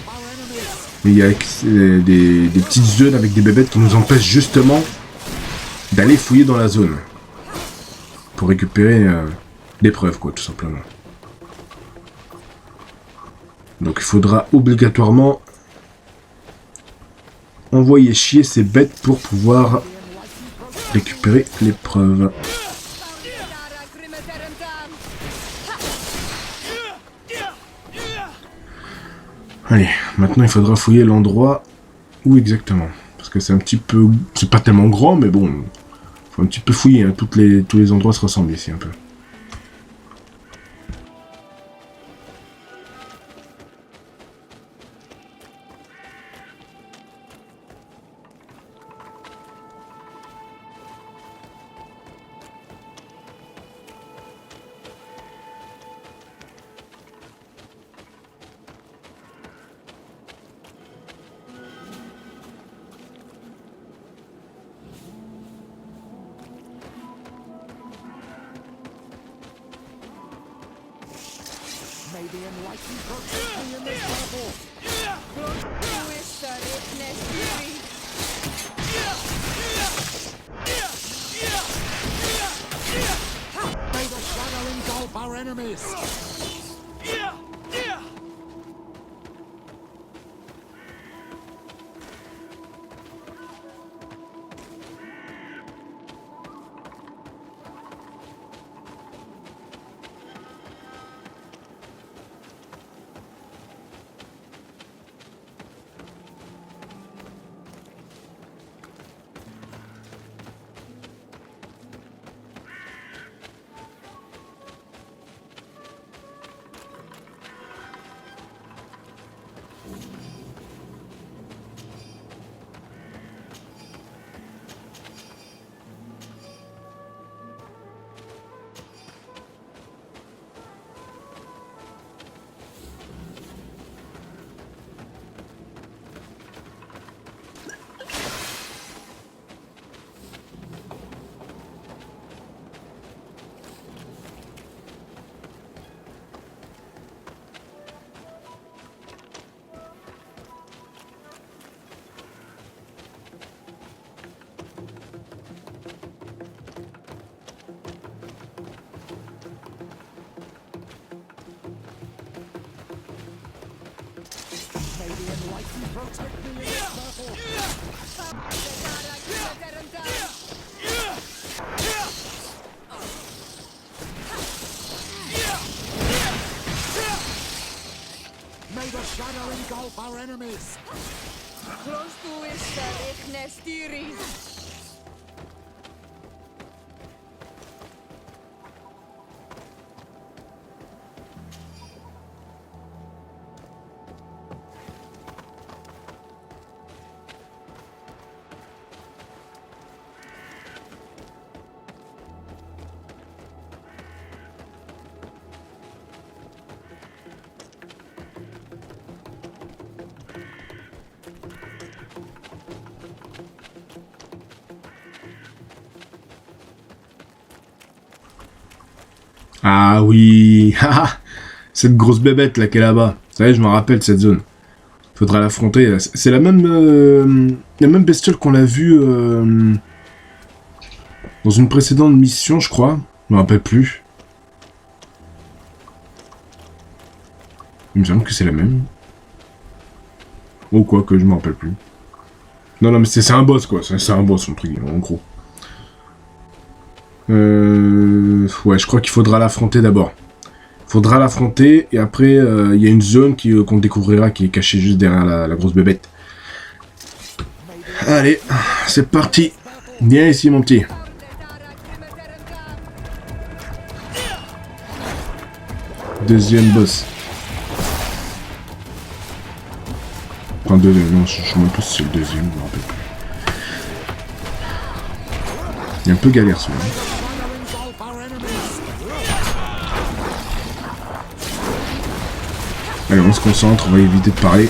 Speaker 1: Mais il y a des petites zones avec des bébêtes qui nous empêchent justement d'aller fouiller dans la zone. Pour récupérer des preuves, quoi, tout simplement. Donc il faudra obligatoirement envoyer chier ces bêtes pour pouvoir récupérer les preuves. Allez, maintenant il faudra fouiller l'endroit où exactement. Parce que c'est un petit peu... C'est pas tellement grand, mais bon... Faut un petit peu fouiller, hein. Tous les endroits se ressemblent ici un peu.
Speaker 5: the enlightened protect me in this battle. May the shadow engulf our enemies. May the enlightened protect me in this battle. May the shadow engulf our enemies.
Speaker 7: Close to Istari.
Speaker 1: Ah oui, cette grosse bébête là qui est là-bas. Vous savez, je me rappelle cette zone. Faudra l'affronter. C'est la même bestiole qu'on a vue dans une précédente mission, je crois. Je me rappelle plus. Il me semble que c'est la même. Ou quoi, que je me rappelle plus. Non, mais c'est un boss quoi. C'est un boss, entre guillemets, en gros. Ouais, je crois qu'il faudra l'affronter d'abord. Faudra l'affronter, et après, il y a une zone qu'on découvrira qui est cachée juste derrière la grosse bébête. Allez, c'est parti. Viens ici, mon petit. Deuxième boss. Enfin, deuxième, non, je sais même plus si c'est le deuxième, je me rappelle plus. Il est un peu galère, celui-là. Allez, on se concentre, on va éviter de parler.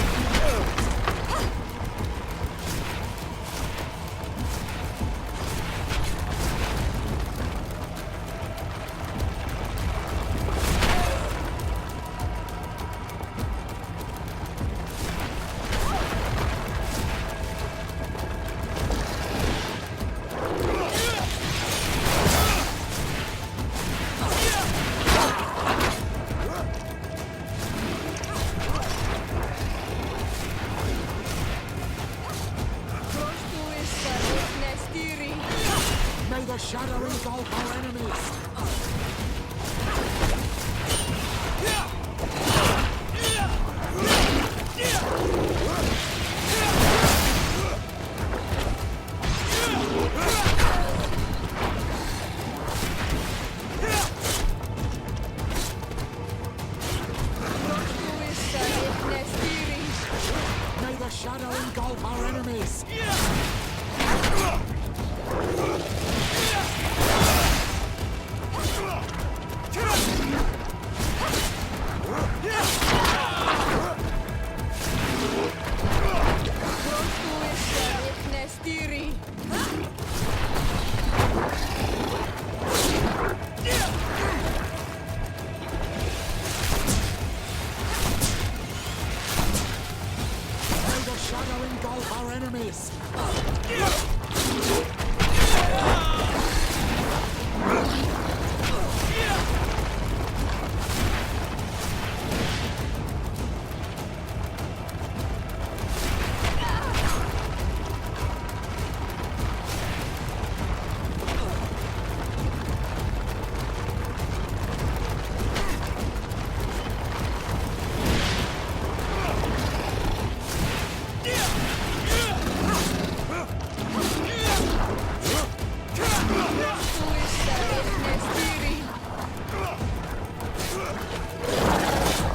Speaker 5: shadow engulf our enemies.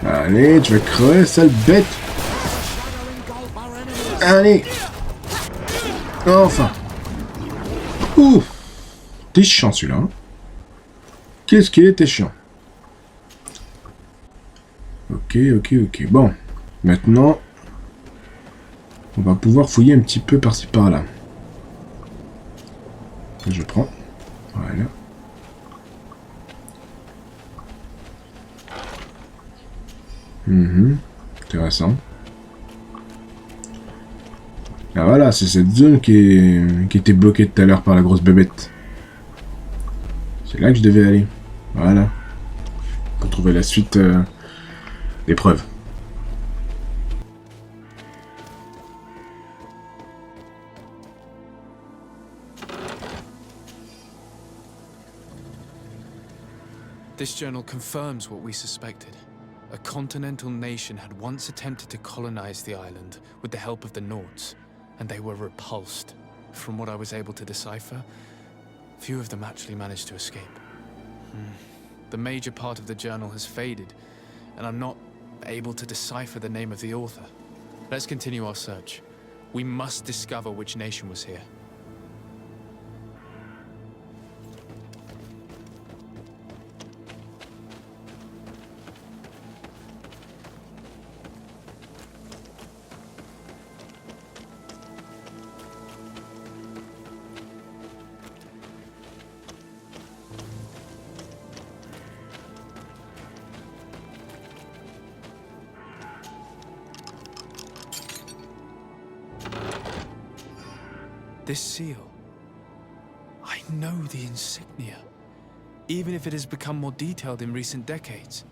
Speaker 1: Allez, tu vas crever, sale bête. Allez. Enfin. Ouh. T'es chiant celui-là. Hein. Qu'est-ce qu'il était chiant. Ok. Bon. Maintenant, on va pouvoir fouiller un petit peu par-ci par-là. Je prends. Voilà. Intéressant. Ah voilà, c'est cette zone qui était bloquée tout à l'heure par la grosse bébête. C'est là que je devais aller. Voilà. Pour trouver la suite des preuves.
Speaker 2: This journal confirms what we suspected. A continental nation had once attempted to colonize the island with the help of the Norts, and they were repulsed. From what I was able to decipher, few of them actually managed to escape. The major part of the journal has faded, and I'm not able to decipher the name of the author. Let's continue our search. We must discover which nation was here. This seal. I know the insignia, even if it has become more detailed in recent decades.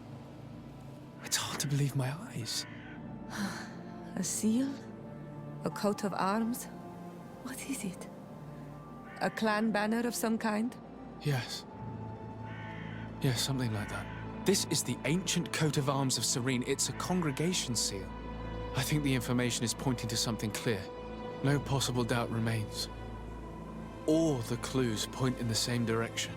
Speaker 2: It's hard to believe my eyes.
Speaker 4: A seal? A coat of arms? What is it? A clan banner of some kind?
Speaker 2: Yes. Yes, something like that. This is the ancient coat of arms of Serene. It's a congregation seal. I think the information is pointing to something clear. No possible doubt remains. All the clues point in the same direction.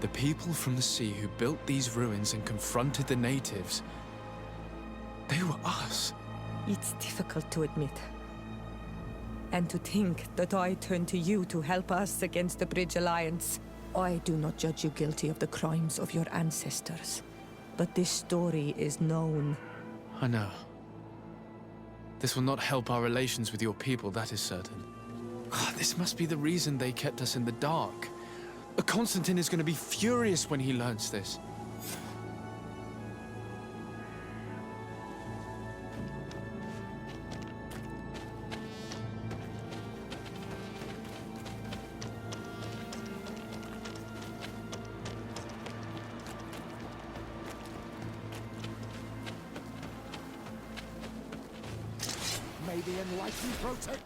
Speaker 2: The people from the sea who built these ruins and confronted the natives, they were us.
Speaker 4: It's difficult to admit. And to think that I turn to you to help us against the Bridge Alliance. I do not judge you guilty of the crimes of your ancestors. But this story is known.
Speaker 2: I know. This will not help our relations with your people, that is certain. This must be the reason they kept us in the dark. Constantine is going to be furious when he learns this.
Speaker 5: May the enlightened protect.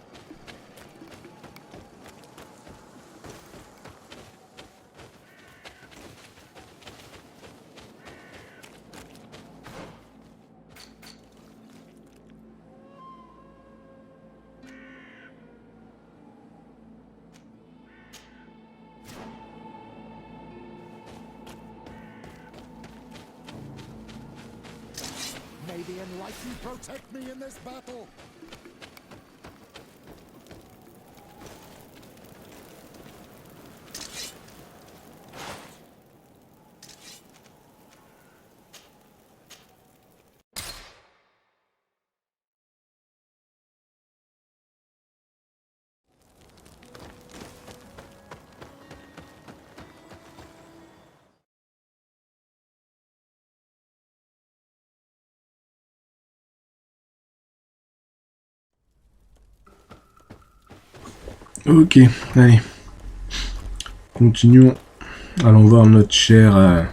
Speaker 5: May the enlightened protect me in this battle.
Speaker 1: Ok, allez. Continuons. Allons voir notre cher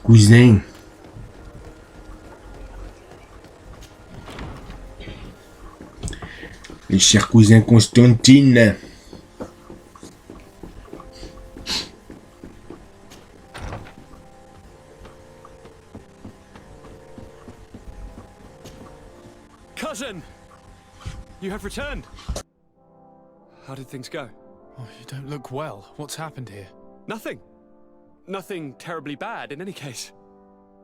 Speaker 1: cousin. Le cher cousin Constantine.
Speaker 14: Cousin! You have returned! How did things go?
Speaker 2: Oh, you don't look well. What's happened here?
Speaker 14: Nothing. Nothing terribly bad, in any case.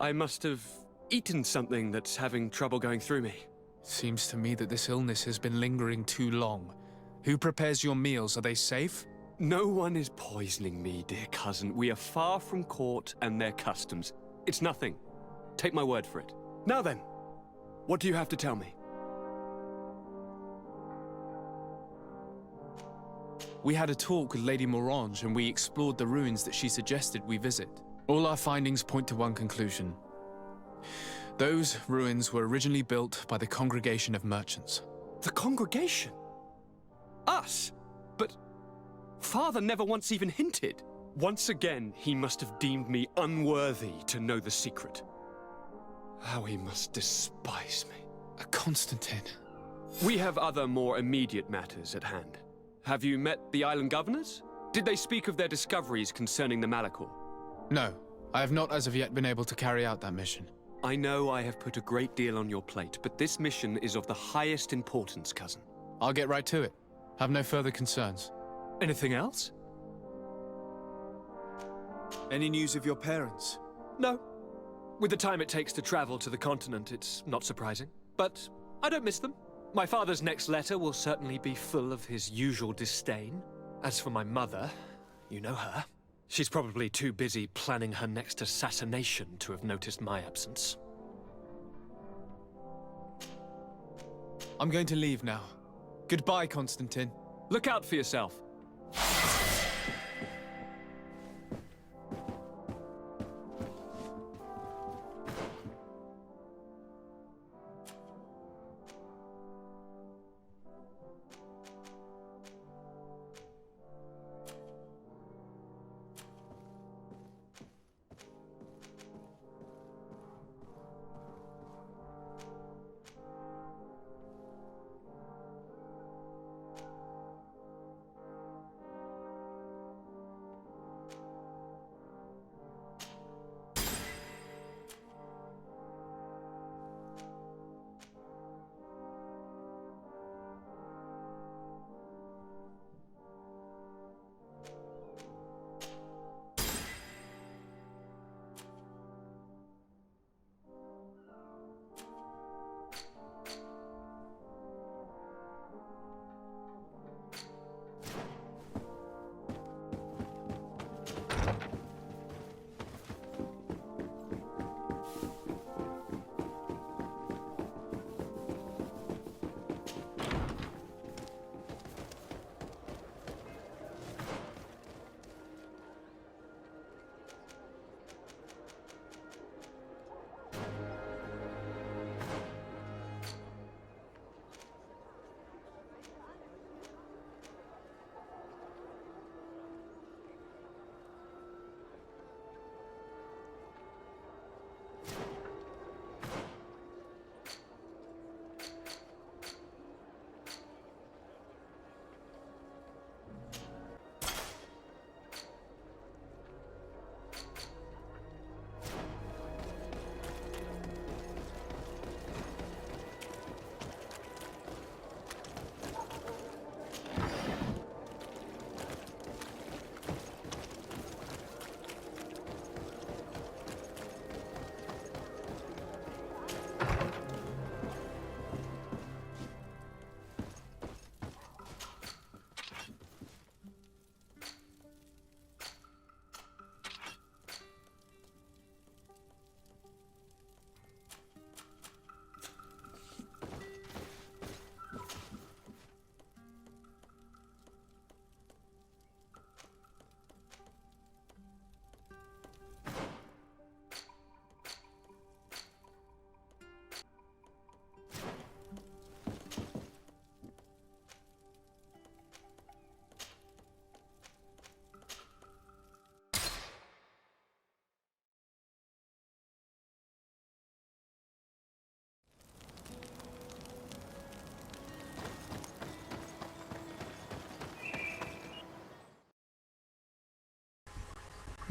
Speaker 14: I must have eaten something that's having trouble going through me.
Speaker 2: Seems to me that this illness has been lingering too long. Who prepares your meals? Are they safe?
Speaker 14: No one is poisoning me, dear cousin. We are far from court and their customs. It's nothing. Take my word for it. Now then, what do you have to tell me?
Speaker 2: We had a talk with Lady Morange and we explored the ruins that she suggested we visit. All our findings point to one conclusion. Those ruins were originally built by the Congregation of Merchants.
Speaker 14: The Congregation? Us? But Father never once even hinted. Once again, he must have deemed me unworthy to know the secret. How he must despise me.
Speaker 2: Constantine.
Speaker 14: We have other more immediate matters at hand. Have you met the island governors? Did they speak of their discoveries concerning the Malachor?
Speaker 2: No, I have not as of yet been able to carry out that mission.
Speaker 14: I know I have put a great deal on your plate, but this mission is of the highest importance, cousin.
Speaker 2: I'll get right to it. Have no further concerns.
Speaker 14: Anything else?
Speaker 15: Any news of your parents?
Speaker 14: No. With the time it takes to travel to the continent, it's not surprising. But I don't miss them. My father's next letter will certainly be full of his usual disdain. As for my mother, you know her. She's probably too busy planning her next assassination to have noticed my absence.
Speaker 2: I'm going to leave now. Goodbye, Constantine.
Speaker 14: Look out for yourself.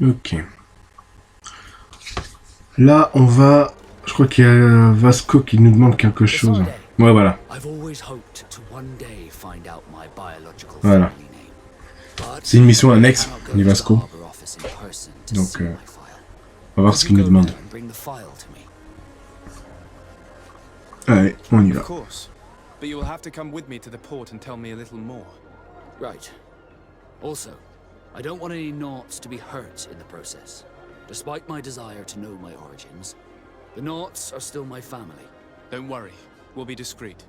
Speaker 1: Ok. Là, on va... Je crois qu'il y a Vasco qui nous demande quelque chose. Ouais, voilà. Voilà. C'est une mission annexe, dit Vasco. Donc, on va voir ce qu'il nous demande. Allez, on y va.
Speaker 2: Of course. But you will have to come with me to the port and tell me a little more.
Speaker 16: Right. Also, I don't want any Naughts to be hurt in the process. Despite my desire to know my origins, the Naughts are still my family.
Speaker 2: Don't worry. We'll be discreet.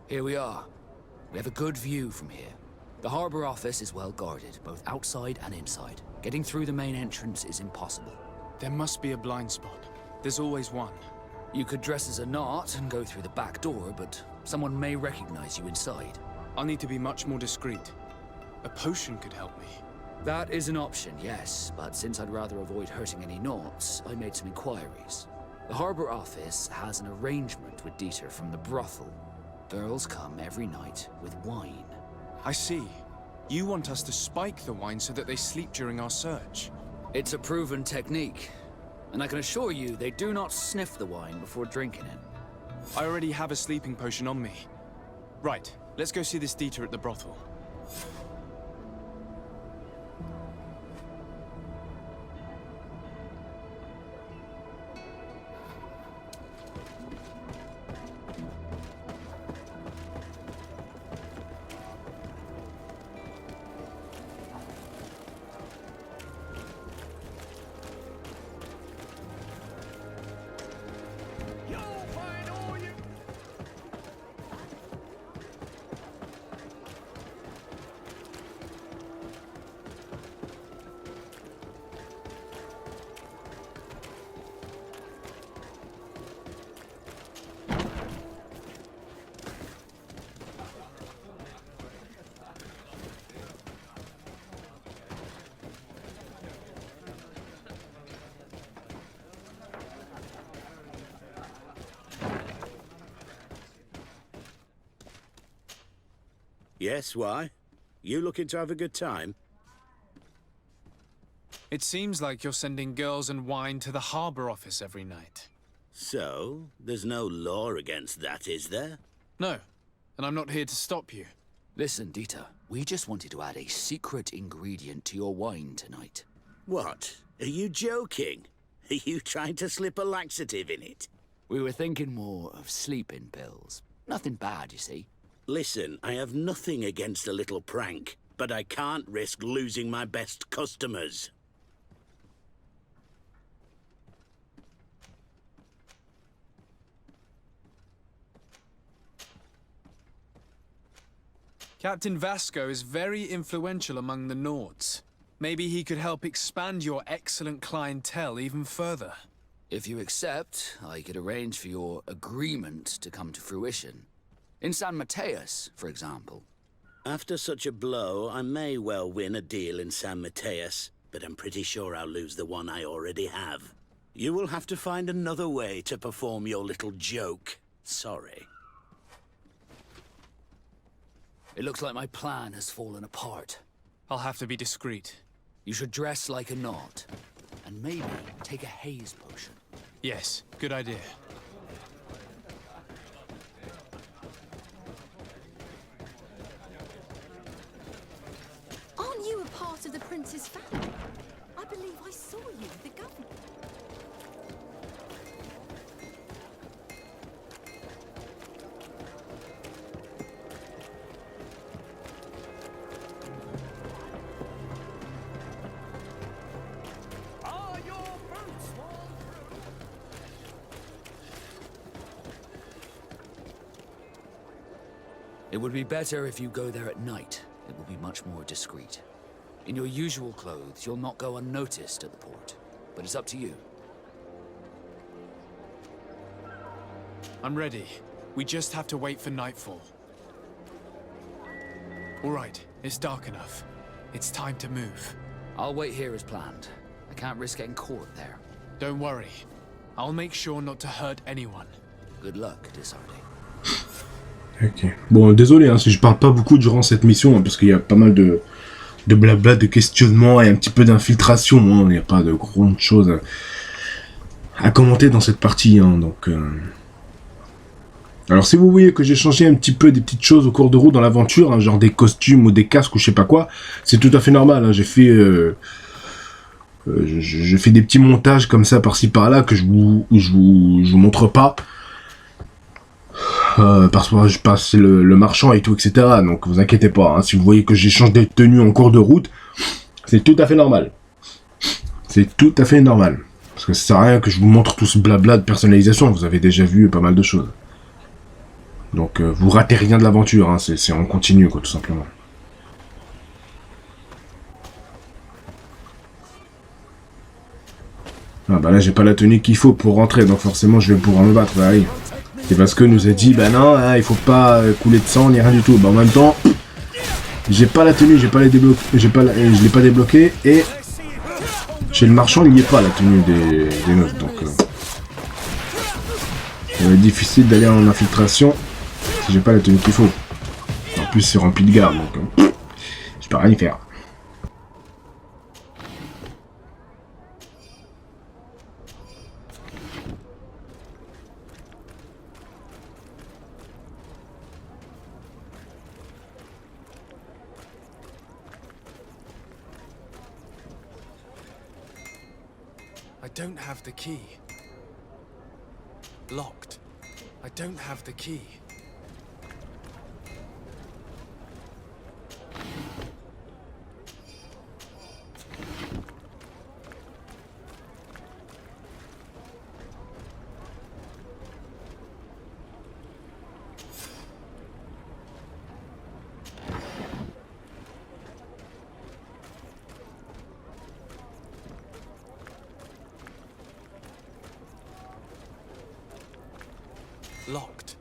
Speaker 16: Here we are. We have a good view from here. The harbor office is well guarded, both outside and inside. Getting through the main entrance is impossible.
Speaker 2: There must be a blind spot. There's always one.
Speaker 16: You could dress as a Naut and go through the back door, but someone may recognize you inside.
Speaker 2: I'll need to be much more discreet. A potion could help me.
Speaker 16: That is an option, yes, but since I'd rather avoid hurting any Nauts, I made some inquiries. The harbor office has an arrangement with Dieter from the brothel. Girls come every night with wine.
Speaker 2: I see. You want us to spike the wine so that they sleep during our search.
Speaker 16: It's a proven technique, and I can assure you they do not sniff the wine before drinking it.
Speaker 2: I already have a sleeping potion on me. Right, let's go see this Dieter at the brothel.
Speaker 13: Yes, why? You looking to have a good time?
Speaker 2: It seems like you're sending girls and wine to the harbor office every night.
Speaker 13: So, there's no law against that, is there?
Speaker 2: No, and I'm not here to stop you.
Speaker 16: Listen, Dieter, we just wanted to add a secret ingredient to your wine tonight.
Speaker 13: What? Are you joking? Are you trying to slip a laxative in it?
Speaker 16: We were thinking more of sleeping pills. Nothing bad, you see.
Speaker 13: Listen, I have nothing against a little prank, but I can't risk losing my best customers.
Speaker 2: Captain Vasco is very influential among the Nauts. Maybe he could help expand your excellent clientele even further.
Speaker 16: If you accept, I could arrange for your agreement to come to fruition. In San Mateus, for example.
Speaker 13: After such a blow, I may well win a deal in San Mateus, but I'm pretty sure I'll lose the one I already have. You will have to find another way to perform your little joke. Sorry.
Speaker 16: It looks like my plan has fallen apart.
Speaker 2: I'll have to be discreet.
Speaker 16: You should dress like a Naut, and maybe take a haze potion.
Speaker 2: Yes, good idea.
Speaker 17: Aren't you a part of the Prince's family? I believe I saw you with the governor.
Speaker 16: It would be better if you go there at night. It will be much more discreet. In your usual clothes, you'll not go unnoticed at the port. But it's up to you.
Speaker 2: I'm ready. We just have to wait for nightfall. All right, it's dark enough. It's time to move.
Speaker 16: I'll wait here as planned. I can't risk getting caught there.
Speaker 2: Don't worry. I'll make sure not to hurt anyone.
Speaker 16: Good luck, Disardy.
Speaker 1: Ok. Bon, désolé hein, si je parle pas beaucoup durant cette mission, hein, parce qu'il y a pas mal de blabla, de questionnements et un petit peu d'infiltration. Hein. Il n'y a pas de grandes choses à commenter dans cette partie. Hein, donc, alors, si vous voyez que j'ai changé un petit peu des petites choses au cours de route dans l'aventure, hein, genre des costumes ou des casques ou je sais pas quoi, c'est tout à fait normal. Hein. J'ai fait... je fais des petits montages comme ça par-ci par-là que je vous montre pas. Parce que je passe le marchand et tout, etc. Donc vous inquiétez pas, hein, si vous voyez que j'échange des tenues en cours de route, c'est tout à fait normal. C'est tout à fait normal. Parce que ça sert à rien que je vous montre tout ce blabla de personnalisation, vous avez déjà vu pas mal de choses. Donc vous ratez rien de l'aventure, hein, c'est en continu quoi, tout simplement. Ah bah là j'ai pas la tenue qu'il faut pour rentrer, donc forcément je vais pouvoir me battre, bah oui. C'est parce que nous a dit, bah non, hein, il faut pas couler de sang ni rien du tout. Bah en même temps, j'ai pas la tenue, j'ai pas les débloqué, je l'ai pas débloqué et chez le marchand il n'y est pas la tenue des meufs, donc ça va être difficile d'aller en infiltration si j'ai pas la tenue qu'il faut. En plus c'est rempli de gardes, donc je peux rien y faire.
Speaker 2: I don't have the key. Locked. I don't have the key. Locked.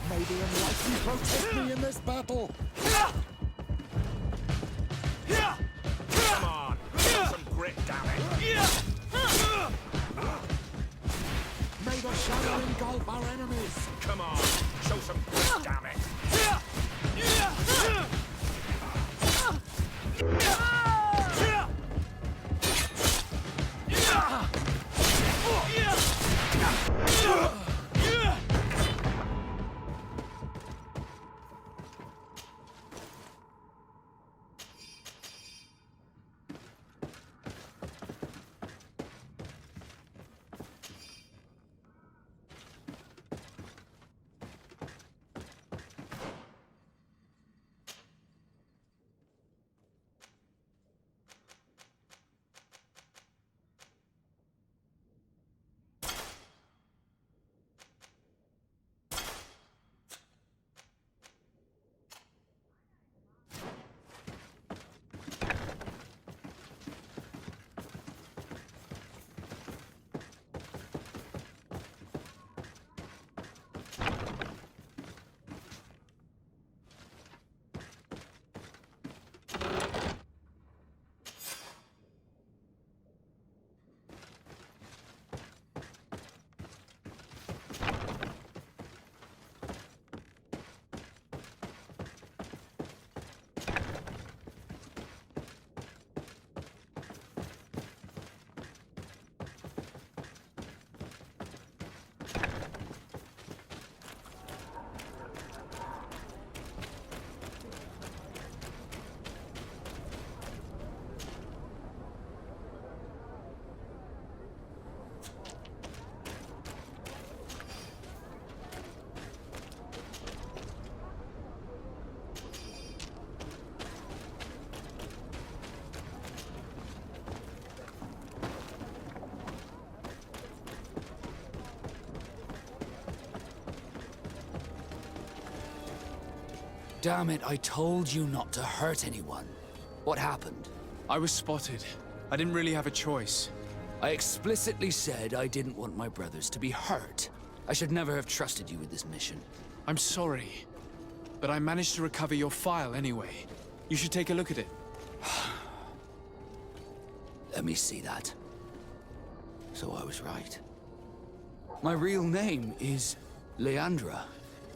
Speaker 5: May the enlightened protect me in this battle!
Speaker 6: Come on, show some grit, damn it!
Speaker 5: May the shadow engulf our enemies!
Speaker 6: Come on, show some grit, damn it!
Speaker 16: Damn it, I told you not to hurt anyone. What happened?
Speaker 2: I was spotted. I didn't really have a choice.
Speaker 16: I explicitly said I didn't want my brothers to be hurt. I should never have trusted you with this mission.
Speaker 2: I'm sorry, but I managed to recover your file anyway. You should take a look at it.
Speaker 16: Let me see that. So I was right. My real name is Leandra,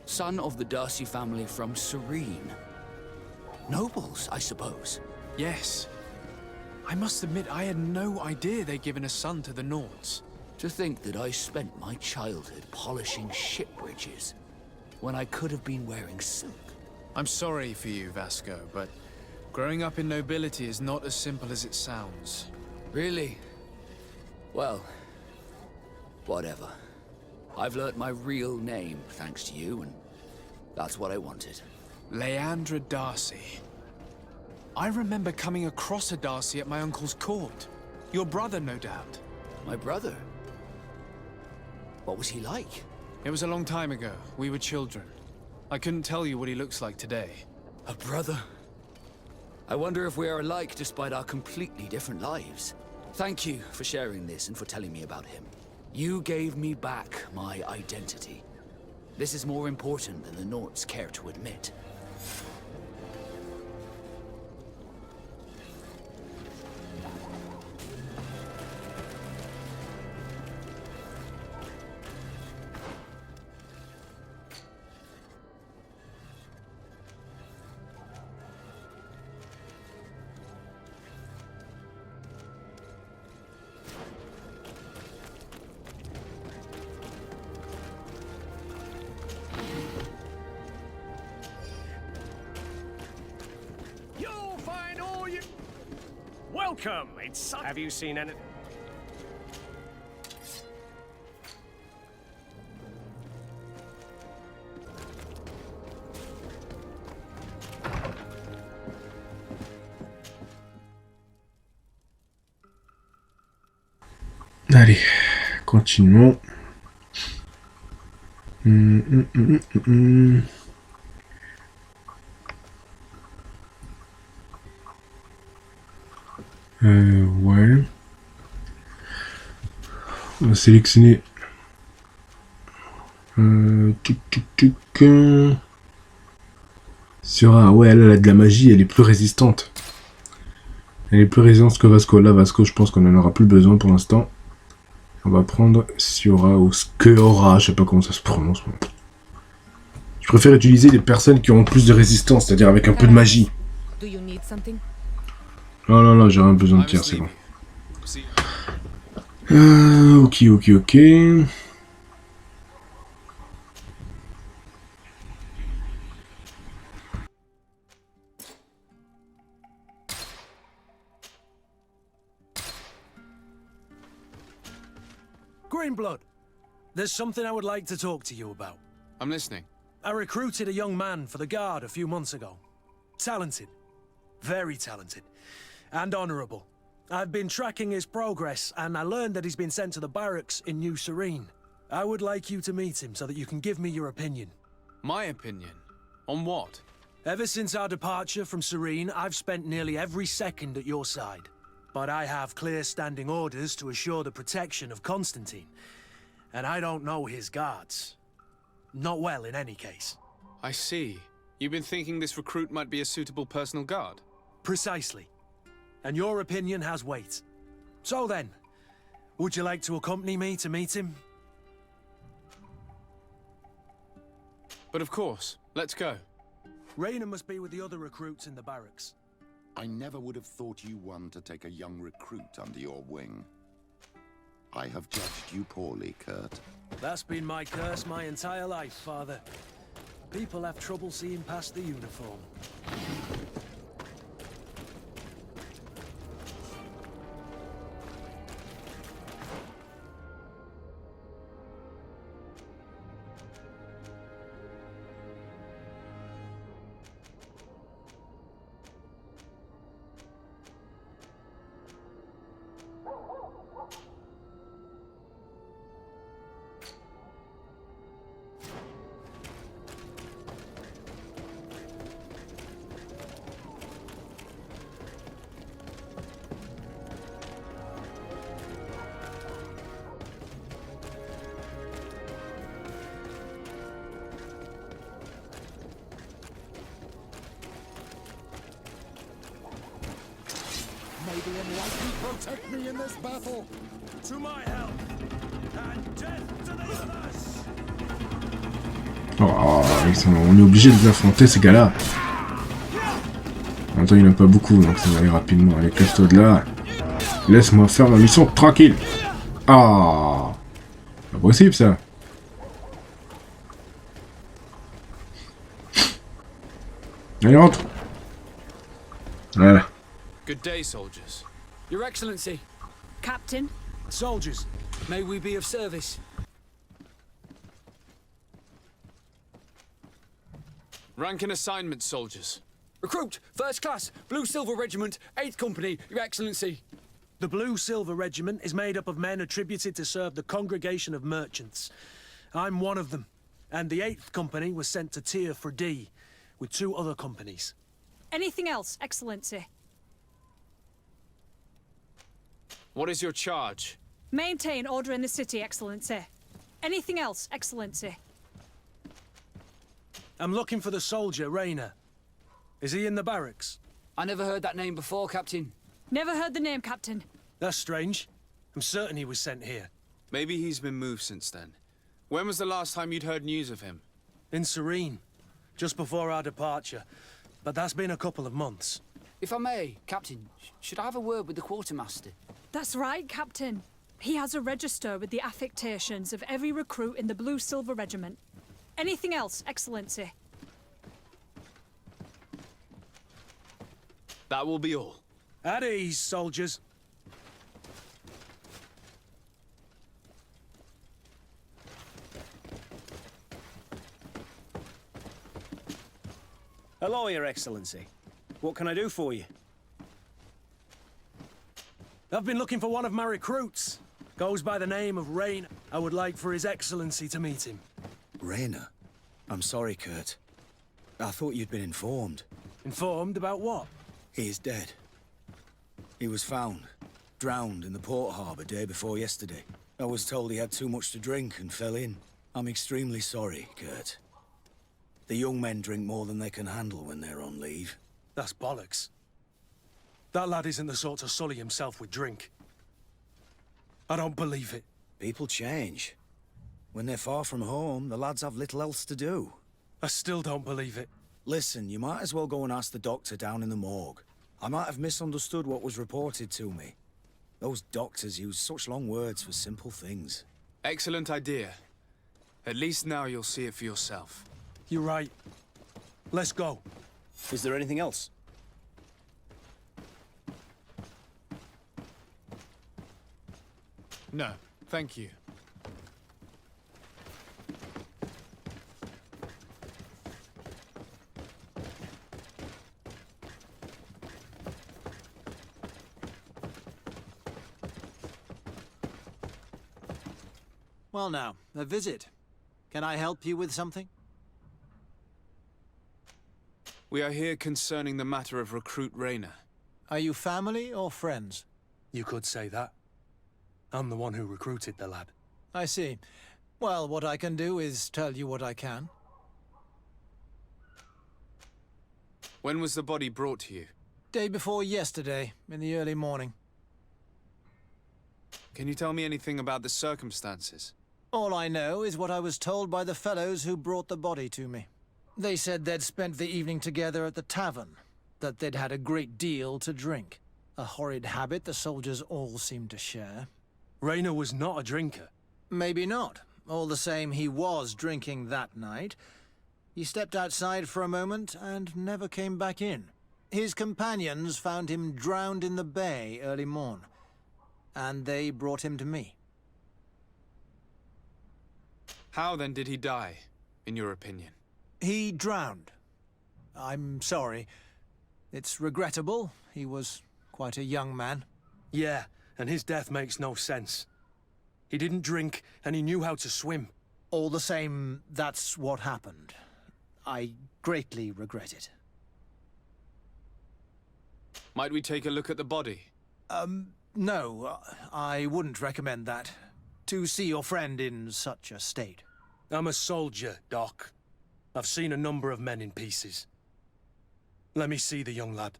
Speaker 16: son of the Darcy family from Serene. Nobles, I suppose.
Speaker 2: Yes. I must admit, I had no idea they'd given a son to the Norts.
Speaker 16: To think that I spent my childhood polishing ship bridges, when I could have been wearing silk.
Speaker 2: I'm sorry for you, Vasco, but growing up in nobility is not as simple as it sounds.
Speaker 16: Really? Well, whatever. I've learnt my real name, thanks to you, and that's what I wanted.
Speaker 2: Leandra Darcy. I remember coming across a Darcy at my uncle's court. Your brother, no doubt.
Speaker 16: My brother? What was he like?
Speaker 2: It was a long time ago. We were children. I couldn't tell you what he looks like today.
Speaker 16: A brother? I wonder if we are alike despite our completely different lives. Thank you for sharing this and for telling me about him. You gave me back my identity. This is more important than the Norts care to admit.
Speaker 18: Welcome! Have you seen any...
Speaker 1: Allez, continuons. Ouais. On va sélectionner. Sera, ouais, elle a de la magie, elle est plus résistante. Elle est plus résistante que Vasco. Là, Vasco, je pense qu'on en aura plus besoin pour l'instant. On va prendre Siora ou Skeora, je sais pas comment ça se prononce. Je préfère utiliser des personnes qui ont plus de résistance, c'est-à-dire avec un peu de magie. Non, non, non, j'ai rien besoin de tir, c'est bon. Ok.
Speaker 19: Greenblood, there's something I would like to talk to you about.
Speaker 2: I'm listening.
Speaker 19: I recruited a young man for the Guard a few months ago. Talented. Very talented. And honorable. I've been tracking his progress, and I learned that he's been sent to the barracks in New Serene. I would like you to meet him so that you can give me your opinion.
Speaker 2: My opinion? On what?
Speaker 19: Ever since our departure from Serene, I've spent nearly every second at your side. But I have clear standing orders to assure the protection of Constantine. And I don't know his guards. Not well, in any case.
Speaker 2: I see. You've been thinking this recruit might be a suitable personal guard?
Speaker 19: Precisely. And your opinion has weight. So then, would you like to accompany me to meet him?
Speaker 2: But of course. Let's go.
Speaker 19: Raina must be with the other recruits in the barracks.
Speaker 9: I never would have thought you one to take a young recruit under your wing. I have judged you poorly, Kurt.
Speaker 19: That's been my curse my entire life, Father. People have trouble seeing past the uniform.
Speaker 11: likely protect me in this battle.
Speaker 19: To my help, and death to the others.
Speaker 1: Oh, on est obligé de les affronter, ces gars-là. En même temps, il n'y en a pas beaucoup, donc ça va aller rapidement. Allez, casse-toi de là. Laisse-moi faire ma mission tranquille. Ah, pas possible, ça. Allez, rentre. Voilà.
Speaker 2: Good day, soldiers.
Speaker 16: Your Excellency.
Speaker 7: Captain?
Speaker 19: Soldiers.
Speaker 16: May we be of service?
Speaker 2: Rank and assignment, soldiers.
Speaker 16: Recruit, First Class, Blue Silver Regiment, 8th Company, Your Excellency.
Speaker 19: The Blue Silver Regiment is made up of men attributed to serve the Congregation of Merchants. I'm one of them, and the 8th Company was sent to Tier for D, with 2 other companies.
Speaker 7: Anything else, Excellency?
Speaker 2: What is your charge?
Speaker 7: Maintain order in the city, Excellency. Anything else, Excellency?
Speaker 19: I'm looking for the soldier, Rayner. Is he in the barracks?
Speaker 16: I never heard that name before, Captain.
Speaker 7: Never heard the name, Captain.
Speaker 19: That's strange. I'm certain he was sent here.
Speaker 2: Maybe he's been moved since then. When was the last time you'd heard news of him?
Speaker 19: In Serene, just before our departure. But that's been a couple of months.
Speaker 16: If I may, Captain, should I have a word with the quartermaster?
Speaker 7: That's right, Captain. He has a register with the affectations of every recruit in the Blue Silver Regiment. Anything else, Excellency?
Speaker 2: That will be all.
Speaker 19: At ease, soldiers.
Speaker 18: Hello, Your Excellency. What can I do for you?
Speaker 19: I've been looking for one of my recruits. Goes by the name of Rayner. I would like for His Excellency to meet him.
Speaker 20: Rayner? I'm sorry, Kurt. I thought you'd been informed.
Speaker 19: Informed about what?
Speaker 20: He is dead. He was found, drowned in the port harbour day before yesterday. I was told he had too much to drink and fell in. I'm extremely sorry, Kurt. The young men drink more than they can handle when they're on leave.
Speaker 19: That's bollocks. That lad isn't the sort to sully himself with drink. I don't believe it.
Speaker 20: People change. When they're far from home, the lads have little else to do.
Speaker 19: I still don't believe it.
Speaker 20: Listen, you might as well go and ask the doctor down in the morgue. I might have misunderstood what was reported to me. Those doctors use such long words for simple things.
Speaker 2: Excellent idea. At least now you'll see it for yourself.
Speaker 19: You're right. Let's go.
Speaker 18: Is there anything else?
Speaker 2: No, thank you.
Speaker 21: Well now, a visit. Can I help you with something?
Speaker 2: We are here concerning the matter of Recruit Rayner.
Speaker 21: Are you family or friends?
Speaker 19: You could say that. I'm the one who recruited the lad.
Speaker 21: I see. Well, what I can do is tell you what I can.
Speaker 2: When was the body brought to you?
Speaker 21: Day before yesterday, in the early morning.
Speaker 2: Can you tell me anything about the circumstances?
Speaker 21: All I know is what I was told by the fellows who brought the body to me. They said they'd spent the evening together at the tavern, that they'd had a great deal to drink. A horrid habit the soldiers all seemed to share.
Speaker 19: Rayner was not a drinker.
Speaker 21: Maybe not. All the same, he was drinking that night. He stepped outside for a moment and never came back in. His companions found him drowned in the bay early morn, and they brought him to me.
Speaker 2: How then did he die, in your opinion?
Speaker 21: He drowned. I'm sorry. It's regrettable. He was quite a young man.
Speaker 19: Yeah, and his death makes no sense. He didn't drink, and he knew how to swim.
Speaker 21: All the same, that's what happened. I greatly regret it.
Speaker 2: Might we take a look at the body?
Speaker 21: No, I wouldn't recommend that. To see your friend in such a state.
Speaker 19: I'm a soldier, Doc. I've seen a number of men in pieces. Let me see the young lad.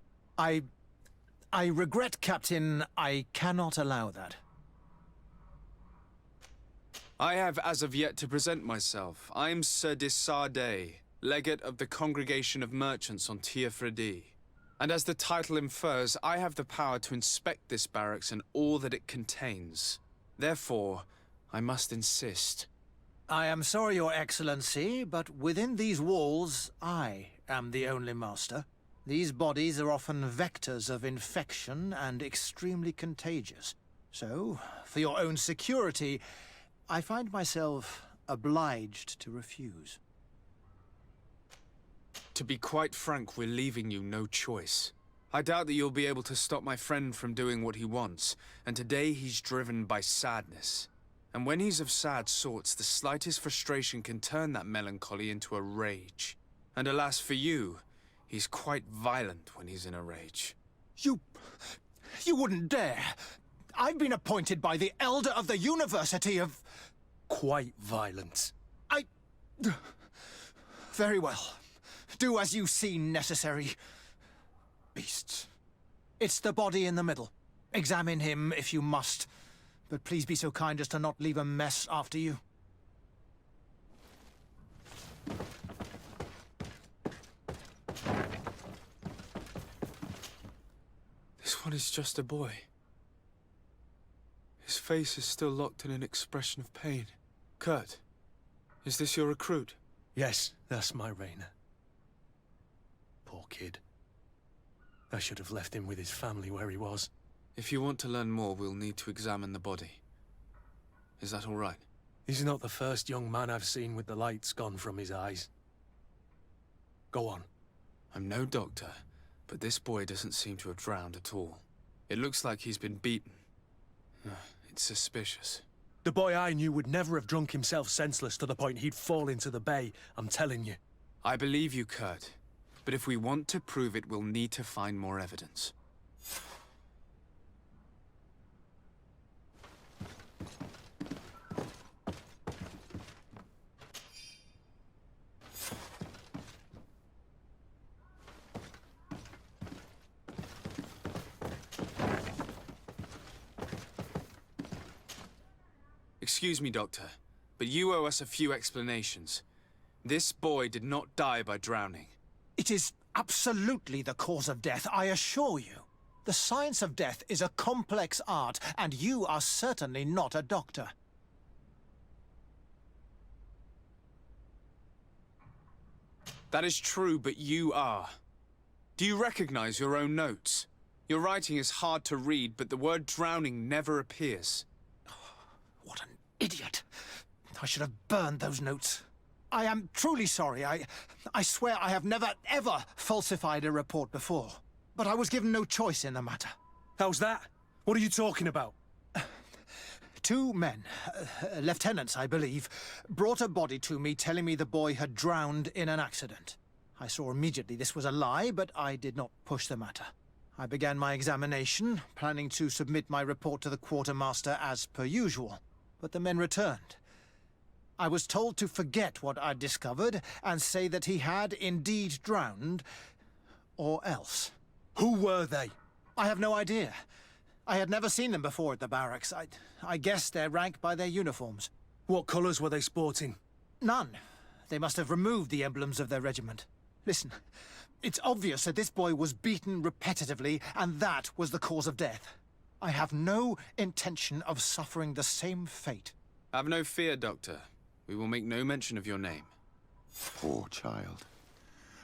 Speaker 21: I regret, Captain, I cannot allow that.
Speaker 10: I have as of yet to present myself. I'm Sir Desardet, legate of the Congregation of Merchants on Tiafredi. And as the title infers, I have the power to inspect this barracks and all that it contains. Therefore, I must insist.
Speaker 21: I am sorry, Your Excellency, but within these walls, I am the only master. These bodies are often vectors of infection and extremely contagious. So, for your own security, I find myself obliged to refuse.
Speaker 10: To be quite frank, we're leaving you no choice. I doubt that you'll be able to stop my friend from doing what he wants, and today he's driven by sadness. And when he's of sad sorts, the slightest frustration can turn that melancholy into a rage. And alas for you, he's quite violent when he's in a rage.
Speaker 21: You wouldn't dare! I've been appointed by the Elder of the University of...
Speaker 19: Quite violent.
Speaker 21: Very well. Do as you see necessary. Beasts. It's the body in the middle. Examine him if you must. But please be so kind as to not leave a mess after you.
Speaker 10: This one is just a boy. His face is still locked in an expression of pain. Kurt, is this your recruit?
Speaker 19: Yes, that's my Rainer. Poor kid. I should have left him with his family where he was.
Speaker 10: If you want to learn more, we'll need to examine the body. Is that all right?
Speaker 19: He's not the first young man I've seen with the lights gone from his eyes. Go on.
Speaker 10: I'm no doctor, but this boy doesn't seem to have drowned at all. It looks like he's been beaten. It's suspicious.
Speaker 19: The boy I knew would never have drunk himself senseless to the point he'd fall into the bay, I'm telling you.
Speaker 10: I believe you, Kurt. But if we want to prove it, we'll need to find more evidence. Excuse me, Doctor, but you owe us a few explanations. This boy did not die by drowning.
Speaker 21: It is absolutely the cause of death, I assure you. The science of death is a complex art, and you are certainly not a doctor.
Speaker 10: That is true, but you are. Do you recognize your own notes? Your writing is hard to read, but the word drowning never appears.
Speaker 21: What an idiot. I should have burned those notes. I am truly sorry. I swear I have never, ever falsified a report before. But I was given no choice in the matter.
Speaker 19: How's that? What are you talking about?
Speaker 21: Two men, lieutenants, I believe, brought a body to me telling me the boy had drowned in an accident. I saw immediately this was a lie, but I did not push the matter. I began my examination, planning to submit my report to the quartermaster as per usual. But the men returned. I was told to forget what I'd discovered and say that he had indeed drowned, or else.
Speaker 19: Who were they?
Speaker 21: I have no idea. I had never seen them before at the barracks. I guessed their rank by their uniforms.
Speaker 19: What colours were they sporting?
Speaker 21: None. They must have removed the emblems of their regiment. Listen, it's obvious that this boy was beaten repetitively, and that was the cause of death. I have no intention of suffering the same fate.
Speaker 10: Have no fear, Doctor. We will make no mention of your name.
Speaker 9: Poor child.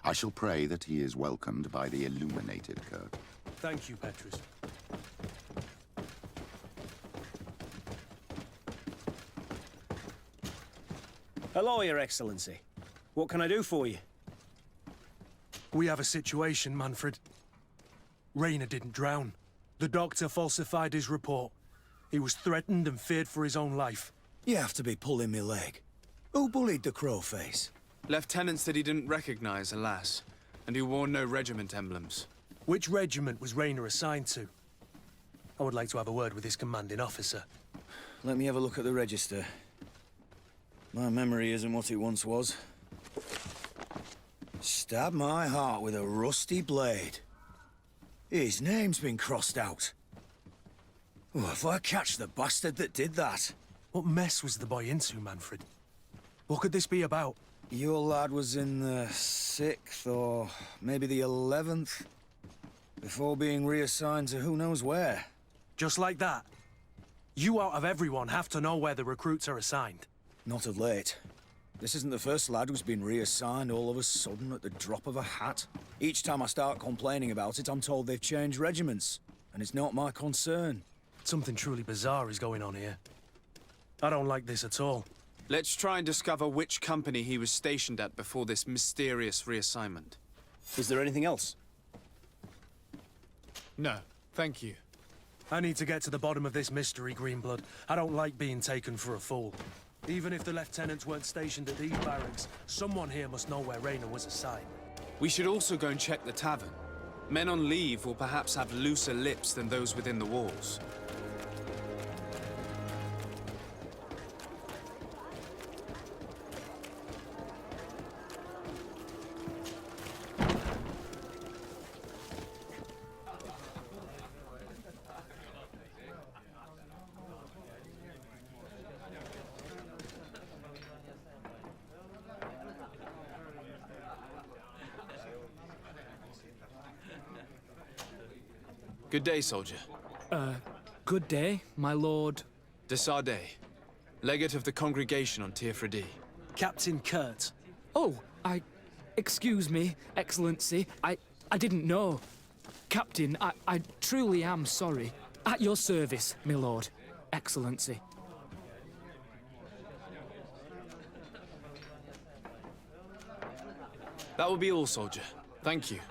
Speaker 9: I shall pray that he is welcomed by the illuminated, Kurt.
Speaker 19: Thank you, Petrus.
Speaker 18: Hello, Your Excellency. What can I do for you?
Speaker 19: We have a situation, Manfred. Rainer didn't drown. The doctor falsified his report. He was threatened and feared for his own life.
Speaker 20: You have to be pulling me leg. Who bullied the crowface?
Speaker 10: Lieutenants that he didn't recognize, alas, and who wore no regiment emblems.
Speaker 19: Which regiment was Rainer assigned to? I would like to have a word with his commanding officer.
Speaker 20: Let me have a look at the register. My memory isn't what it once was. Stab my heart with a rusty blade. His name's been crossed out. Oh, if I catch the bastard that did that.
Speaker 19: What mess was the boy into, Manfred? What could this be about?
Speaker 20: Your lad was in the 6th or maybe the 11th, before being reassigned to who knows where.
Speaker 19: Just like that? You out of everyone have to know where the recruits are assigned.
Speaker 20: Not of late. This isn't the first lad who's been reassigned all of a sudden at the drop of a hat. Each time I start complaining about it, I'm told they've changed regiments, and it's not my concern.
Speaker 19: Something truly bizarre is going on here. I don't like this at all.
Speaker 10: Let's try and discover which company he was stationed at before this mysterious reassignment.
Speaker 18: Is there anything else?
Speaker 2: No, thank you.
Speaker 19: I need to get to the bottom of this mystery, Greenblood. I don't like being taken for a fool. Even if the lieutenants weren't stationed at these barracks, someone here must know where Raynor was assigned.
Speaker 10: We should also go and check the tavern. Men on leave will perhaps have looser lips than those within the walls. Good day, soldier.
Speaker 8: Good day, my lord.
Speaker 10: Desardet, legate of the congregation on Tirfredi.
Speaker 19: Captain Kurt.
Speaker 8: Oh, excuse me, Excellency. I didn't know. Captain, I truly am sorry. At your service, my lord. Excellency.
Speaker 10: That will be all, soldier. Thank you.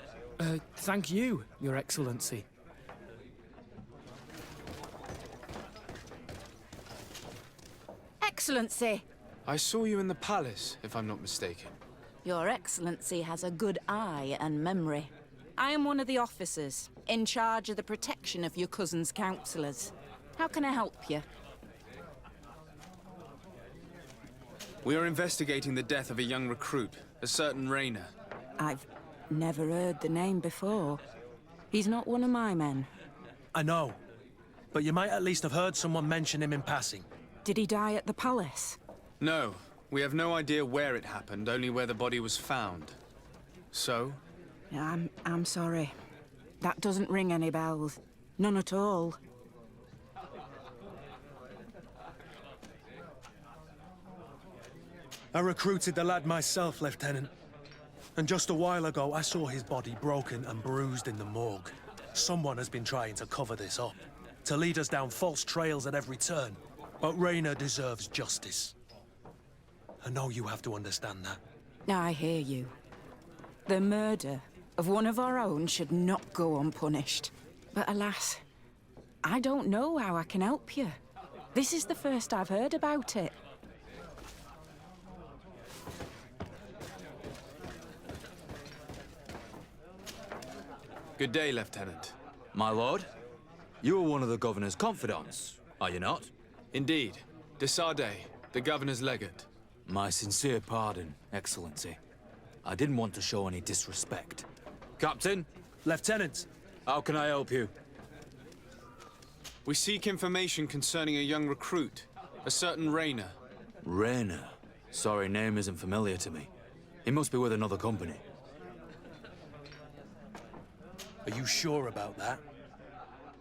Speaker 8: Thank you, Your Excellency.
Speaker 22: Excellency!
Speaker 10: I saw you in the palace, if I'm not mistaken.
Speaker 22: Your Excellency has a good eye and memory. I am one of the officers, in charge of the protection of your cousin's councillors. How can I help you?
Speaker 10: We are investigating the death of a young recruit, a certain Raynor.
Speaker 22: I've never heard the name before. He's not one of my men.
Speaker 19: I know, but you might at least have heard someone mention him in passing.
Speaker 22: Did he die at the palace?
Speaker 10: No, we have no idea where it happened, only where the body was found. So?
Speaker 22: I'm sorry. That doesn't ring any bells. None at all.
Speaker 19: I recruited the lad myself, Lieutenant. And just a while ago, I saw his body broken and bruised in the morgue. Someone has been trying to cover this up, to lead us down false trails at every turn. But Raynor deserves justice. I know you have to understand that.
Speaker 22: I hear you. The murder of one of our own should not go unpunished. But alas, I don't know how I can help you. This is the first I've heard about it.
Speaker 10: Good day, Lieutenant.
Speaker 23: My lord, you are one of the governor's confidants, are you not?
Speaker 10: Indeed. Desardet, the governor's legate.
Speaker 23: My sincere pardon, Excellency. I didn't want to show any disrespect. Captain?
Speaker 19: Lieutenant!
Speaker 23: How can I help you?
Speaker 10: We seek information concerning a young recruit, a certain Raynor.
Speaker 23: Raynor? Sorry, name isn't familiar to me. He must be with another company.
Speaker 19: Are you sure about that?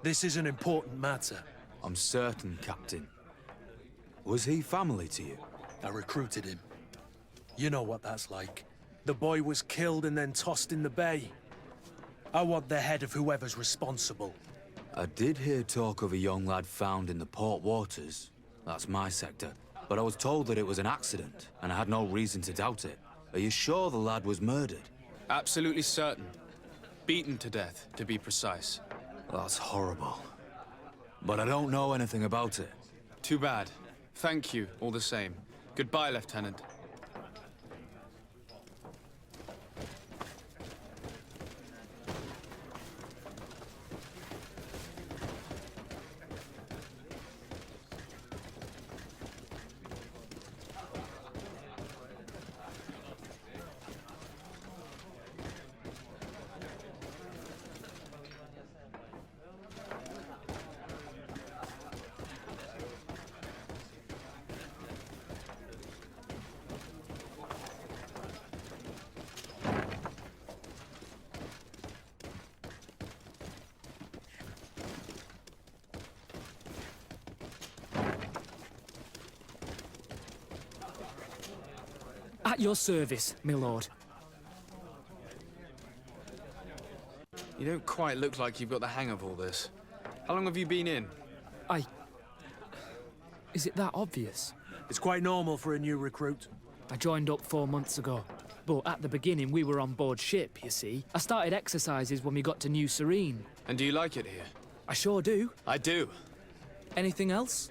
Speaker 19: This is an important matter.
Speaker 23: I'm certain, Captain. Was he family to you?
Speaker 19: I recruited him. You know what that's like. The boy was killed and then tossed in the bay. I want the head of whoever's responsible.
Speaker 23: I did hear talk of a young lad found in the port waters. That's my sector. But I was told that it was an accident, and I had no reason to doubt it. Are you sure the lad was murdered?
Speaker 10: Absolutely certain. Beaten to death, to be precise.
Speaker 23: That's horrible. But I don't know anything about it.
Speaker 10: Too bad. Thank you, all the same. Goodbye, Lieutenant.
Speaker 8: At your service, my lord.
Speaker 10: You don't quite look like you've got the hang of all this. How long have you been in?
Speaker 8: Is it that obvious?
Speaker 19: It's quite normal for a new recruit.
Speaker 8: I joined up 4 months ago. But at the beginning, we were on board ship, you see. I started exercises when we got to New Serene.
Speaker 10: And do you like it here?
Speaker 8: I sure do.
Speaker 10: I do.
Speaker 8: Anything else?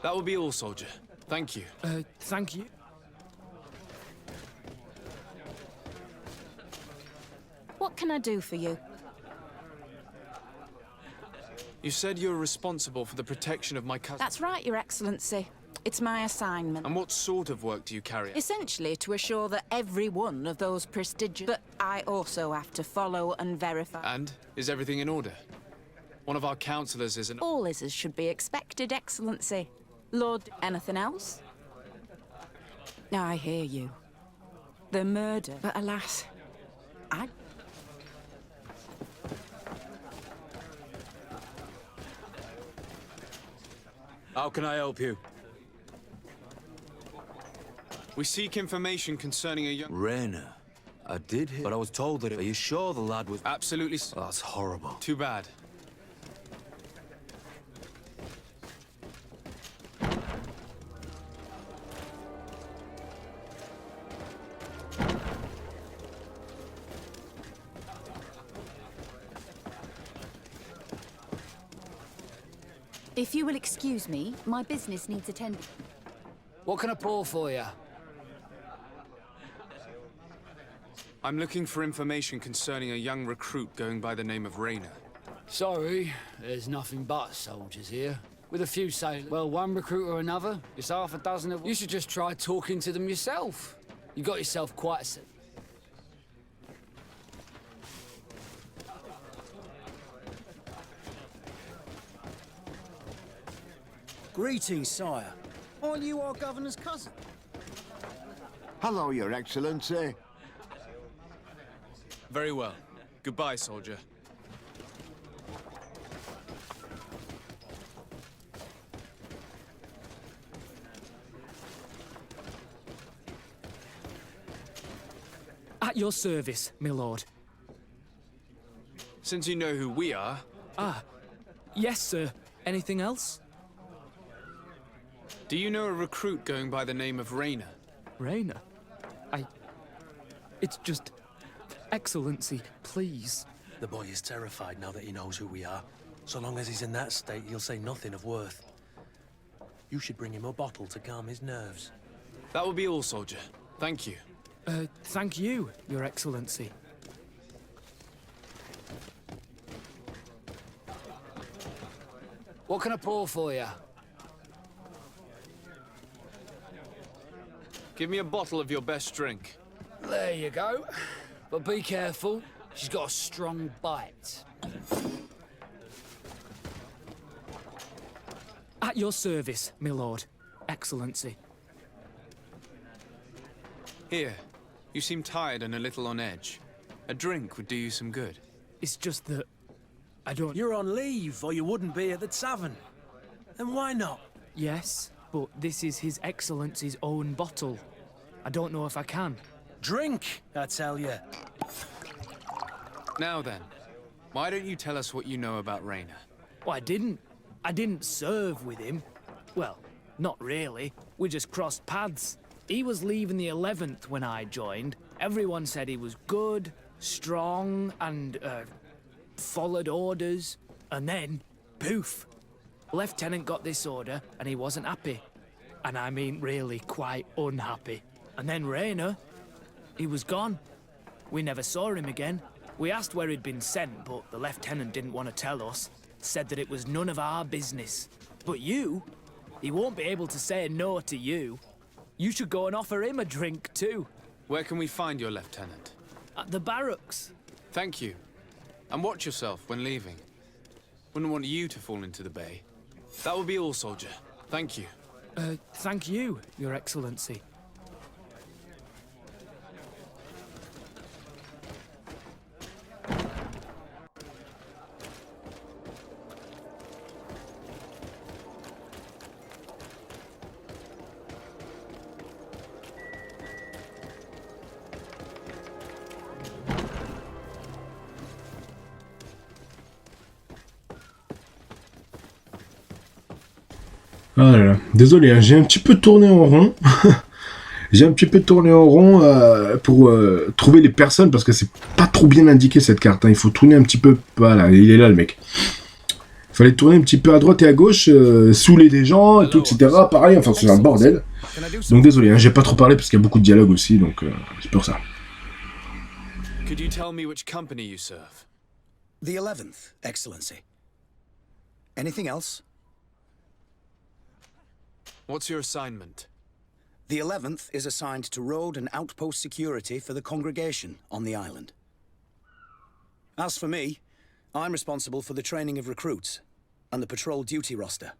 Speaker 10: That will be all, soldier. Thank you.
Speaker 8: Thank you.
Speaker 22: What can I do for you?
Speaker 10: You said you were responsible for the protection of my cousin.
Speaker 22: That's right, Your Excellency. It's my assignment.
Speaker 10: And what sort of work do you carry out?
Speaker 22: Essentially to assure that every one of those prestigious... But I also have to follow and verify...
Speaker 10: And? Is everything in order? One of our councillors is an...
Speaker 22: All is as should be expected, Excellency. Lord, anything else? I hear you. The murder, but alas,
Speaker 23: How can I help you?
Speaker 10: We seek information concerning a young...
Speaker 23: Rainer. I did hear... But I was told that... Are you sure the lad was...
Speaker 10: Absolutely...
Speaker 23: Oh, that's horrible.
Speaker 10: Too bad.
Speaker 17: If you will excuse me, my business needs attending.
Speaker 16: What can I pour for you?
Speaker 10: I'm looking for information concerning a young recruit going by the name of Rainer.
Speaker 16: Sorry, there's nothing but soldiers here. With a few sailors. Well, one recruit or another, it's half a dozen of... You should just try talking to them yourself. You got yourself quite a...
Speaker 18: Greetings, sire. Are you our governor's cousin?
Speaker 9: Hello, Your Excellency.
Speaker 10: Very well. Goodbye, soldier.
Speaker 8: At your service, my lord.
Speaker 10: Since you know who we are...
Speaker 8: Ah, yes, sir. Anything else?
Speaker 10: Do you know a recruit going by the name of Rainer?
Speaker 8: Rainer? It's just... Excellency, please.
Speaker 19: The boy is terrified now that he knows who we are. So long as he's in that state, he'll say nothing of worth. You should bring him a bottle to calm his nerves.
Speaker 10: That will be all, soldier. Thank you.
Speaker 8: Thank you, Your Excellency.
Speaker 16: What can I pour for you?
Speaker 10: Give me a bottle of your best drink.
Speaker 16: There you go. But be careful. She's got a strong bite.
Speaker 8: At your service, my lord. Excellency.
Speaker 10: Here. You seem tired and a little on edge. A drink would do you some good.
Speaker 8: It's just that... I don't...
Speaker 19: You're on leave, or you wouldn't be at the tavern. Then why not?
Speaker 8: Yes, but this is His Excellency's own bottle. I don't know if I can.
Speaker 19: Drink, I tell you.
Speaker 10: Now then, why don't you tell us what you know about Rainer?
Speaker 8: Well, I didn't serve with him. Well, not really. We just crossed paths. He was leaving the 11th when I joined. Everyone said he was good, strong, and, followed orders. And then, poof. Lieutenant got this order, and he wasn't happy. And I mean really quite unhappy. And then Rainer, he was gone. We never saw him again. We asked where he'd been sent, but the lieutenant didn't want to tell us. Said that it was none of our business. But you, he won't be able to say no to you. You should go and offer him a drink too.
Speaker 10: Where can we find your lieutenant?
Speaker 8: At the barracks.
Speaker 10: Thank you. And watch yourself when leaving. Wouldn't want you to fall into the bay. That will be all, soldier. Thank you.
Speaker 8: Thank you, Your Excellency.
Speaker 1: Ah là là. Désolé, hein, j'ai un petit peu tourné en rond. J'ai un petit peu tourné en rond pour trouver les personnes, parce que c'est pas trop bien indiqué cette carte. Hein. Il faut tourner un petit peu... Voilà, il est là le mec. Il fallait tourner un petit peu à droite et à gauche, saouler des gens, et tout, etc. Pareil, enfin c'est un bordel. Donc désolé, hein, j'ai pas trop parlé parce qu'il y a beaucoup de dialogue aussi, donc c'est pour ça.
Speaker 10: Could you tell me which company you serve?
Speaker 20: The 11th, Excellency. Anything else?
Speaker 10: What's your assignment?
Speaker 20: The 11th is assigned to road and outpost security for the congregation on the island. As for me, I'm responsible for the training of recruits and the patrol duty roster.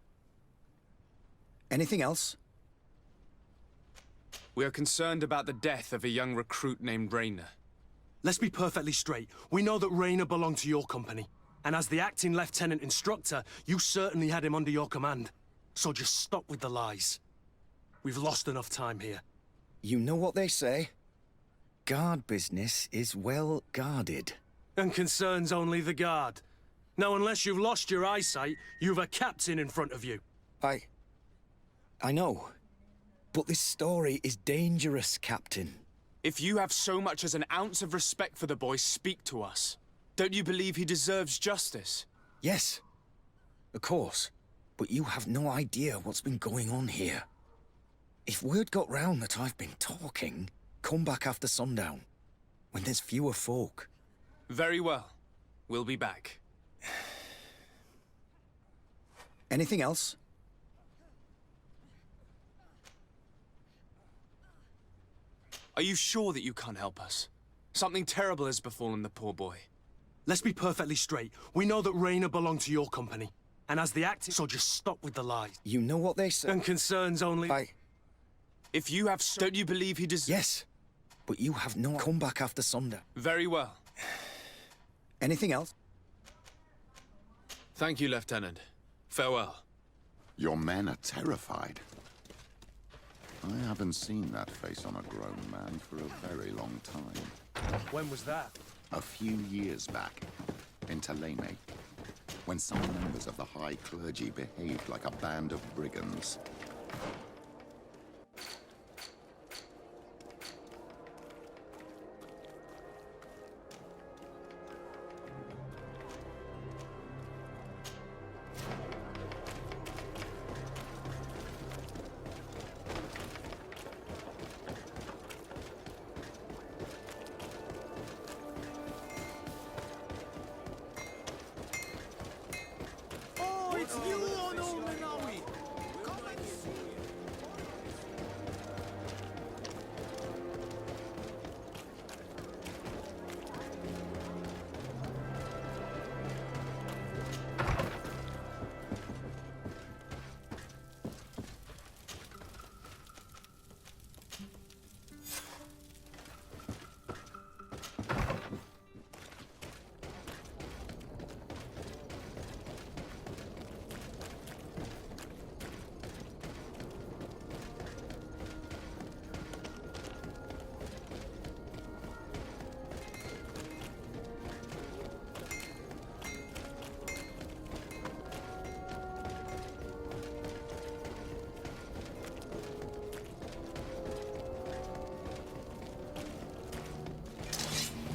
Speaker 20: Anything else?
Speaker 10: We are concerned about the death of a young recruit named Raynor.
Speaker 19: Let's be perfectly straight. We know that Raynor belonged to your company. And as the acting lieutenant instructor, you certainly had him under your command. So just stop with the lies. We've lost enough time here.
Speaker 20: You know what they say? Guard business is well guarded.
Speaker 19: And concerns only the guard. Now, unless you've lost your eyesight, you've a captain in front of you.
Speaker 20: I know. But this story is dangerous, Captain.
Speaker 10: If you have so much as an ounce of respect for the boy, speak to us. Don't you believe he deserves justice?
Speaker 20: Yes, of course. But you have no idea what's been going on here. If word got round that I've been talking, come back after sundown, when there's fewer folk.
Speaker 10: Very well. We'll be back.
Speaker 20: Anything else?
Speaker 10: Are you sure that you can't help us? Something terrible has befallen the poor boy.
Speaker 19: Let's be perfectly straight. We know that Raynor belonged to your company. And as the acting... So just stop with the lies.
Speaker 20: You know what they say?
Speaker 19: And concerns only...
Speaker 10: If you have... Don't you believe he deserves...
Speaker 20: Yes. But you have no... Come back after sundown.
Speaker 10: Very well.
Speaker 20: Anything else?
Speaker 10: Thank you, Lieutenant. Farewell.
Speaker 9: Your men are terrified. I haven't seen that face on a grown man for a very long time.
Speaker 19: When was that?
Speaker 9: A few years back, in Taleme, when some members of the high clergy behaved like a band of brigands.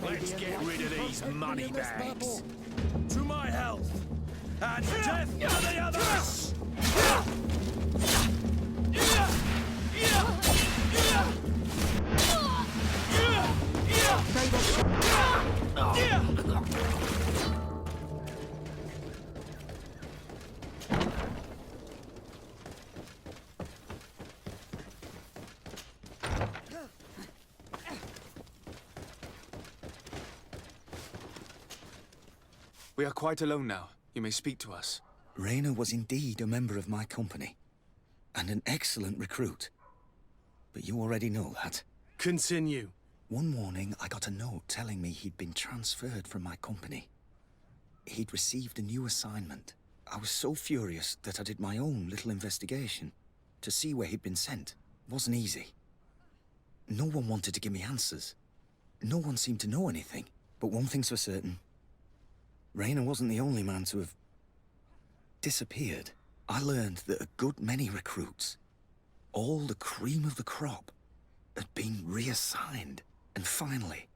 Speaker 19: Let's get rid of these money bags. To my health, and death to the others!
Speaker 10: We are quite alone now. You may speak to us.
Speaker 20: Raynor was indeed a member of my company, and an excellent recruit. But you already know that.
Speaker 19: Continue.
Speaker 20: One morning, I got a note telling me he'd been transferred from my company. He'd received a new assignment. I was so furious that I did my own little investigation to see where he'd been sent. It wasn't easy. No one wanted to give me answers. No one seemed to know anything. But one thing's for certain. Raynor wasn't the only man to have disappeared. I learned that a good many recruits, all the cream of the crop, had been reassigned. And finally,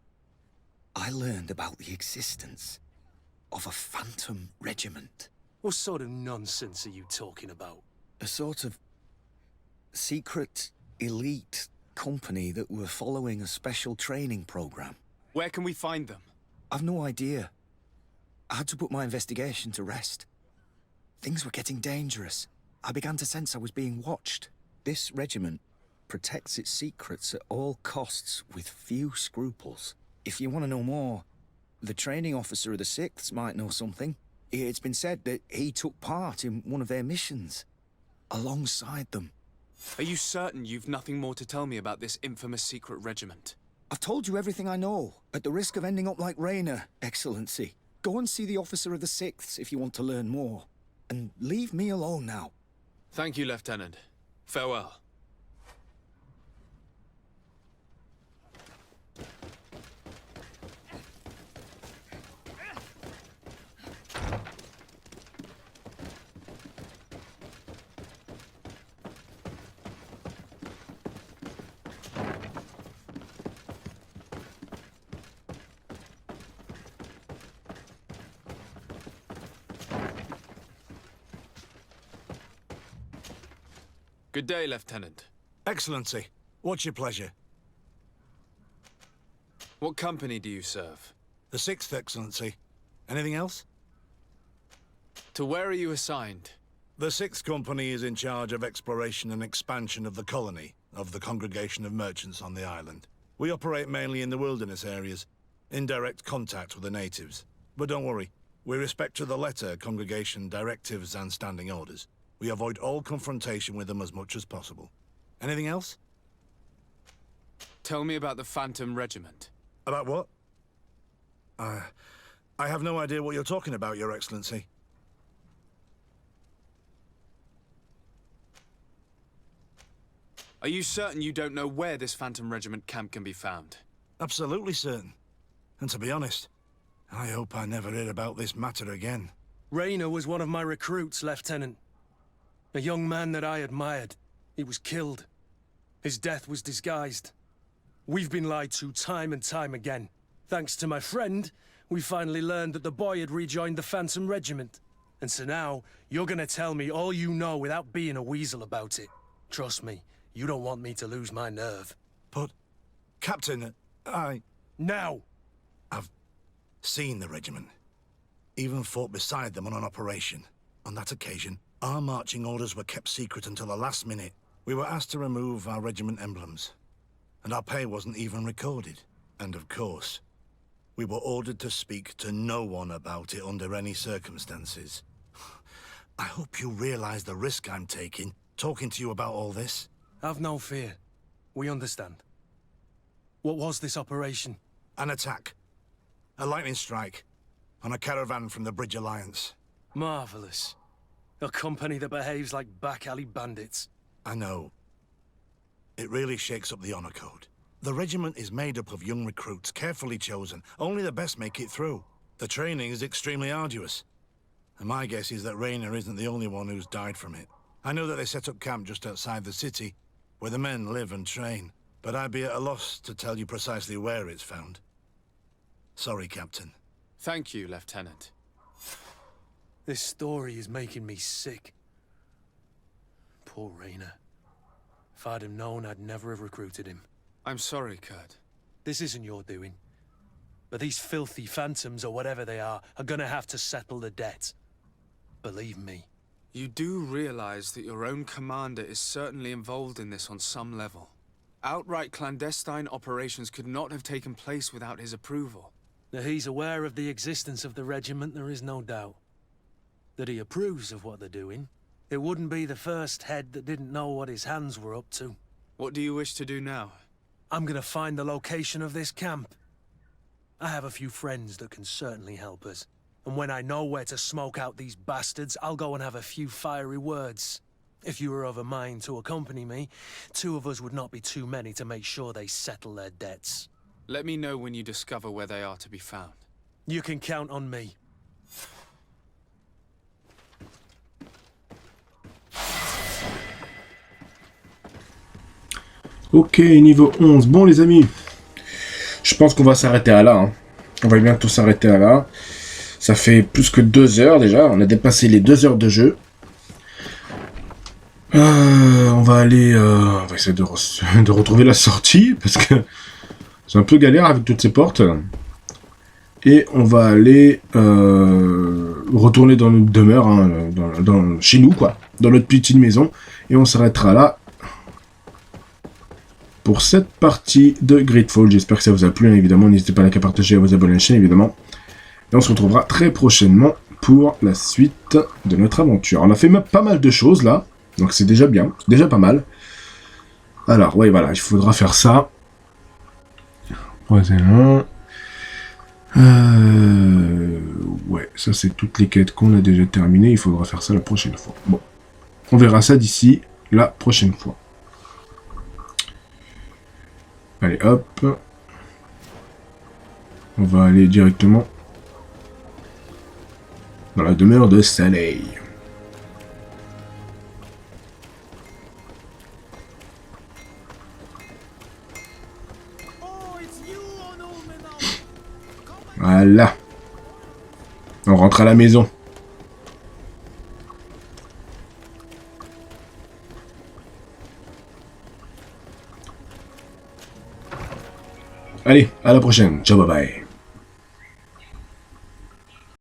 Speaker 20: I learned about the existence of a phantom regiment.
Speaker 19: What sort of nonsense are you talking about?
Speaker 20: A sort of secret, elite company that were following a special training program.
Speaker 10: Where can we find them?
Speaker 20: I've no idea. I had to put my investigation to rest. Things were getting dangerous. I began to sense I was being watched. This regiment protects its secrets at all costs with few scruples. If you want to know more, the training officer of the 6th might know something. It's been said that he took part in one of their missions, alongside them.
Speaker 10: Are you certain you've nothing more to tell me about this infamous secret regiment?
Speaker 20: I've told you everything I know, at the risk of ending up like Raynor, Excellency. Go and see the officer of the 6th if you want to learn more. And leave me alone now.
Speaker 10: Thank you, Lieutenant. Farewell. Good day, Lieutenant.
Speaker 3: Excellency, what's your pleasure?
Speaker 10: What company do you serve?
Speaker 3: The 6th, Excellency. Anything else?
Speaker 10: To where are you assigned?
Speaker 3: The 6th Company is in charge of exploration and expansion of the colony of the Congregation of Merchants on the island. We operate mainly in the wilderness areas, in direct contact with the natives. But don't worry, we respect to the letter Congregation directives and standing orders. We avoid all confrontation with them as much as possible. Anything else?
Speaker 10: Tell me about the Phantom Regiment.
Speaker 3: About what? I have no idea what you're talking about, Your Excellency.
Speaker 10: Are you certain you don't know where this Phantom Regiment camp can be found?
Speaker 3: Absolutely certain. And to be honest, I hope I never hear about this matter again.
Speaker 19: Raynor was one of my recruits, Lieutenant. A young man that I admired. He was killed. His death was disguised. We've been lied to time and time again. Thanks to my friend, we finally learned that the boy had rejoined the Phantom Regiment. And so now, you're gonna tell me all you know without being a weasel about it. Trust me, you don't want me to lose my nerve.
Speaker 3: But, Captain,
Speaker 19: Now!
Speaker 3: I've seen the regiment. Even fought beside them on an operation. On that occasion, our marching orders were kept secret until the last minute. We were asked to remove our regiment emblems. And our pay wasn't even recorded. And of course, we were ordered to speak to no one about it under any circumstances. I hope you realize the risk I'm taking, talking to you about all this.
Speaker 19: Have no fear. We understand. What was this operation?
Speaker 3: An attack. A lightning strike. On a caravan from the Bridge Alliance.
Speaker 19: Marvelous. A company that behaves like back-alley bandits.
Speaker 3: I know. It really shakes up the honor code. The regiment is made up of young recruits, carefully chosen. Only the best make it through. The training is extremely arduous. And my guess is that Raynor isn't the only one who's died from it. I know that they set up camp just outside the city, where the men live and train. But I'd be at a loss to tell you precisely where it's found. Sorry, Captain.
Speaker 10: Thank you, Lieutenant.
Speaker 19: This story is making me sick. Poor Raynor. If I'd have known, I'd never have recruited him.
Speaker 10: I'm sorry, Kurt.
Speaker 19: This isn't your doing. But these filthy phantoms, or whatever they are gonna have to settle the debt. Believe me.
Speaker 10: You do realize that your own commander is certainly involved in this on some level. Outright clandestine operations could not have taken place without his approval.
Speaker 19: That he's aware of the existence of the regiment, there is no doubt. That he approves of what they're doing. It wouldn't be the first head that didn't know what his hands were up to.
Speaker 10: What do you wish to do now?
Speaker 19: I'm gonna find the location of this camp. I have a few friends that can certainly help us. And when I know where to smoke out these bastards, I'll go and have a few fiery words. If you were of a mind to accompany me, 2 of us would not be too many to make sure they settle their debts.
Speaker 10: Let me know when you discover where they are to be found.
Speaker 19: You can count on me.
Speaker 1: Ok, niveau 11. Bon, les amis, je pense qu'on va s'arrêter à là. Hein. On va bientôt s'arrêter à là. Ça fait plus que 2 heures déjà. On a dépassé les 2 heures de jeu. On va aller... on va essayer de retrouver la sortie, parce que c'est un peu galère avec toutes ces portes. Et on va aller retourner dans notre demeure, hein, chez nous, quoi. Dans notre petite maison. Et on s'arrêtera là pour cette partie de Greedfall. J'espère que ça vous a plu, hein, évidemment. N'hésitez pas à liker, à partager, à vous abonner à la chaîne, évidemment. Et on se retrouvera très prochainement pour la suite de notre aventure. On a fait pas mal de choses, là. Donc c'est déjà bien, déjà pas mal. Alors, ouais, voilà, il faudra faire ça. Ouais, ça c'est toutes les quêtes qu'on a déjà terminées. Il faudra faire ça la prochaine fois. Bon, on verra ça d'ici la prochaine fois. Allez, hop. On va aller directement dans la demeure de Soleil. Voilà. On rentre à la maison. Allez, à la prochaine. Ciao, bye bye.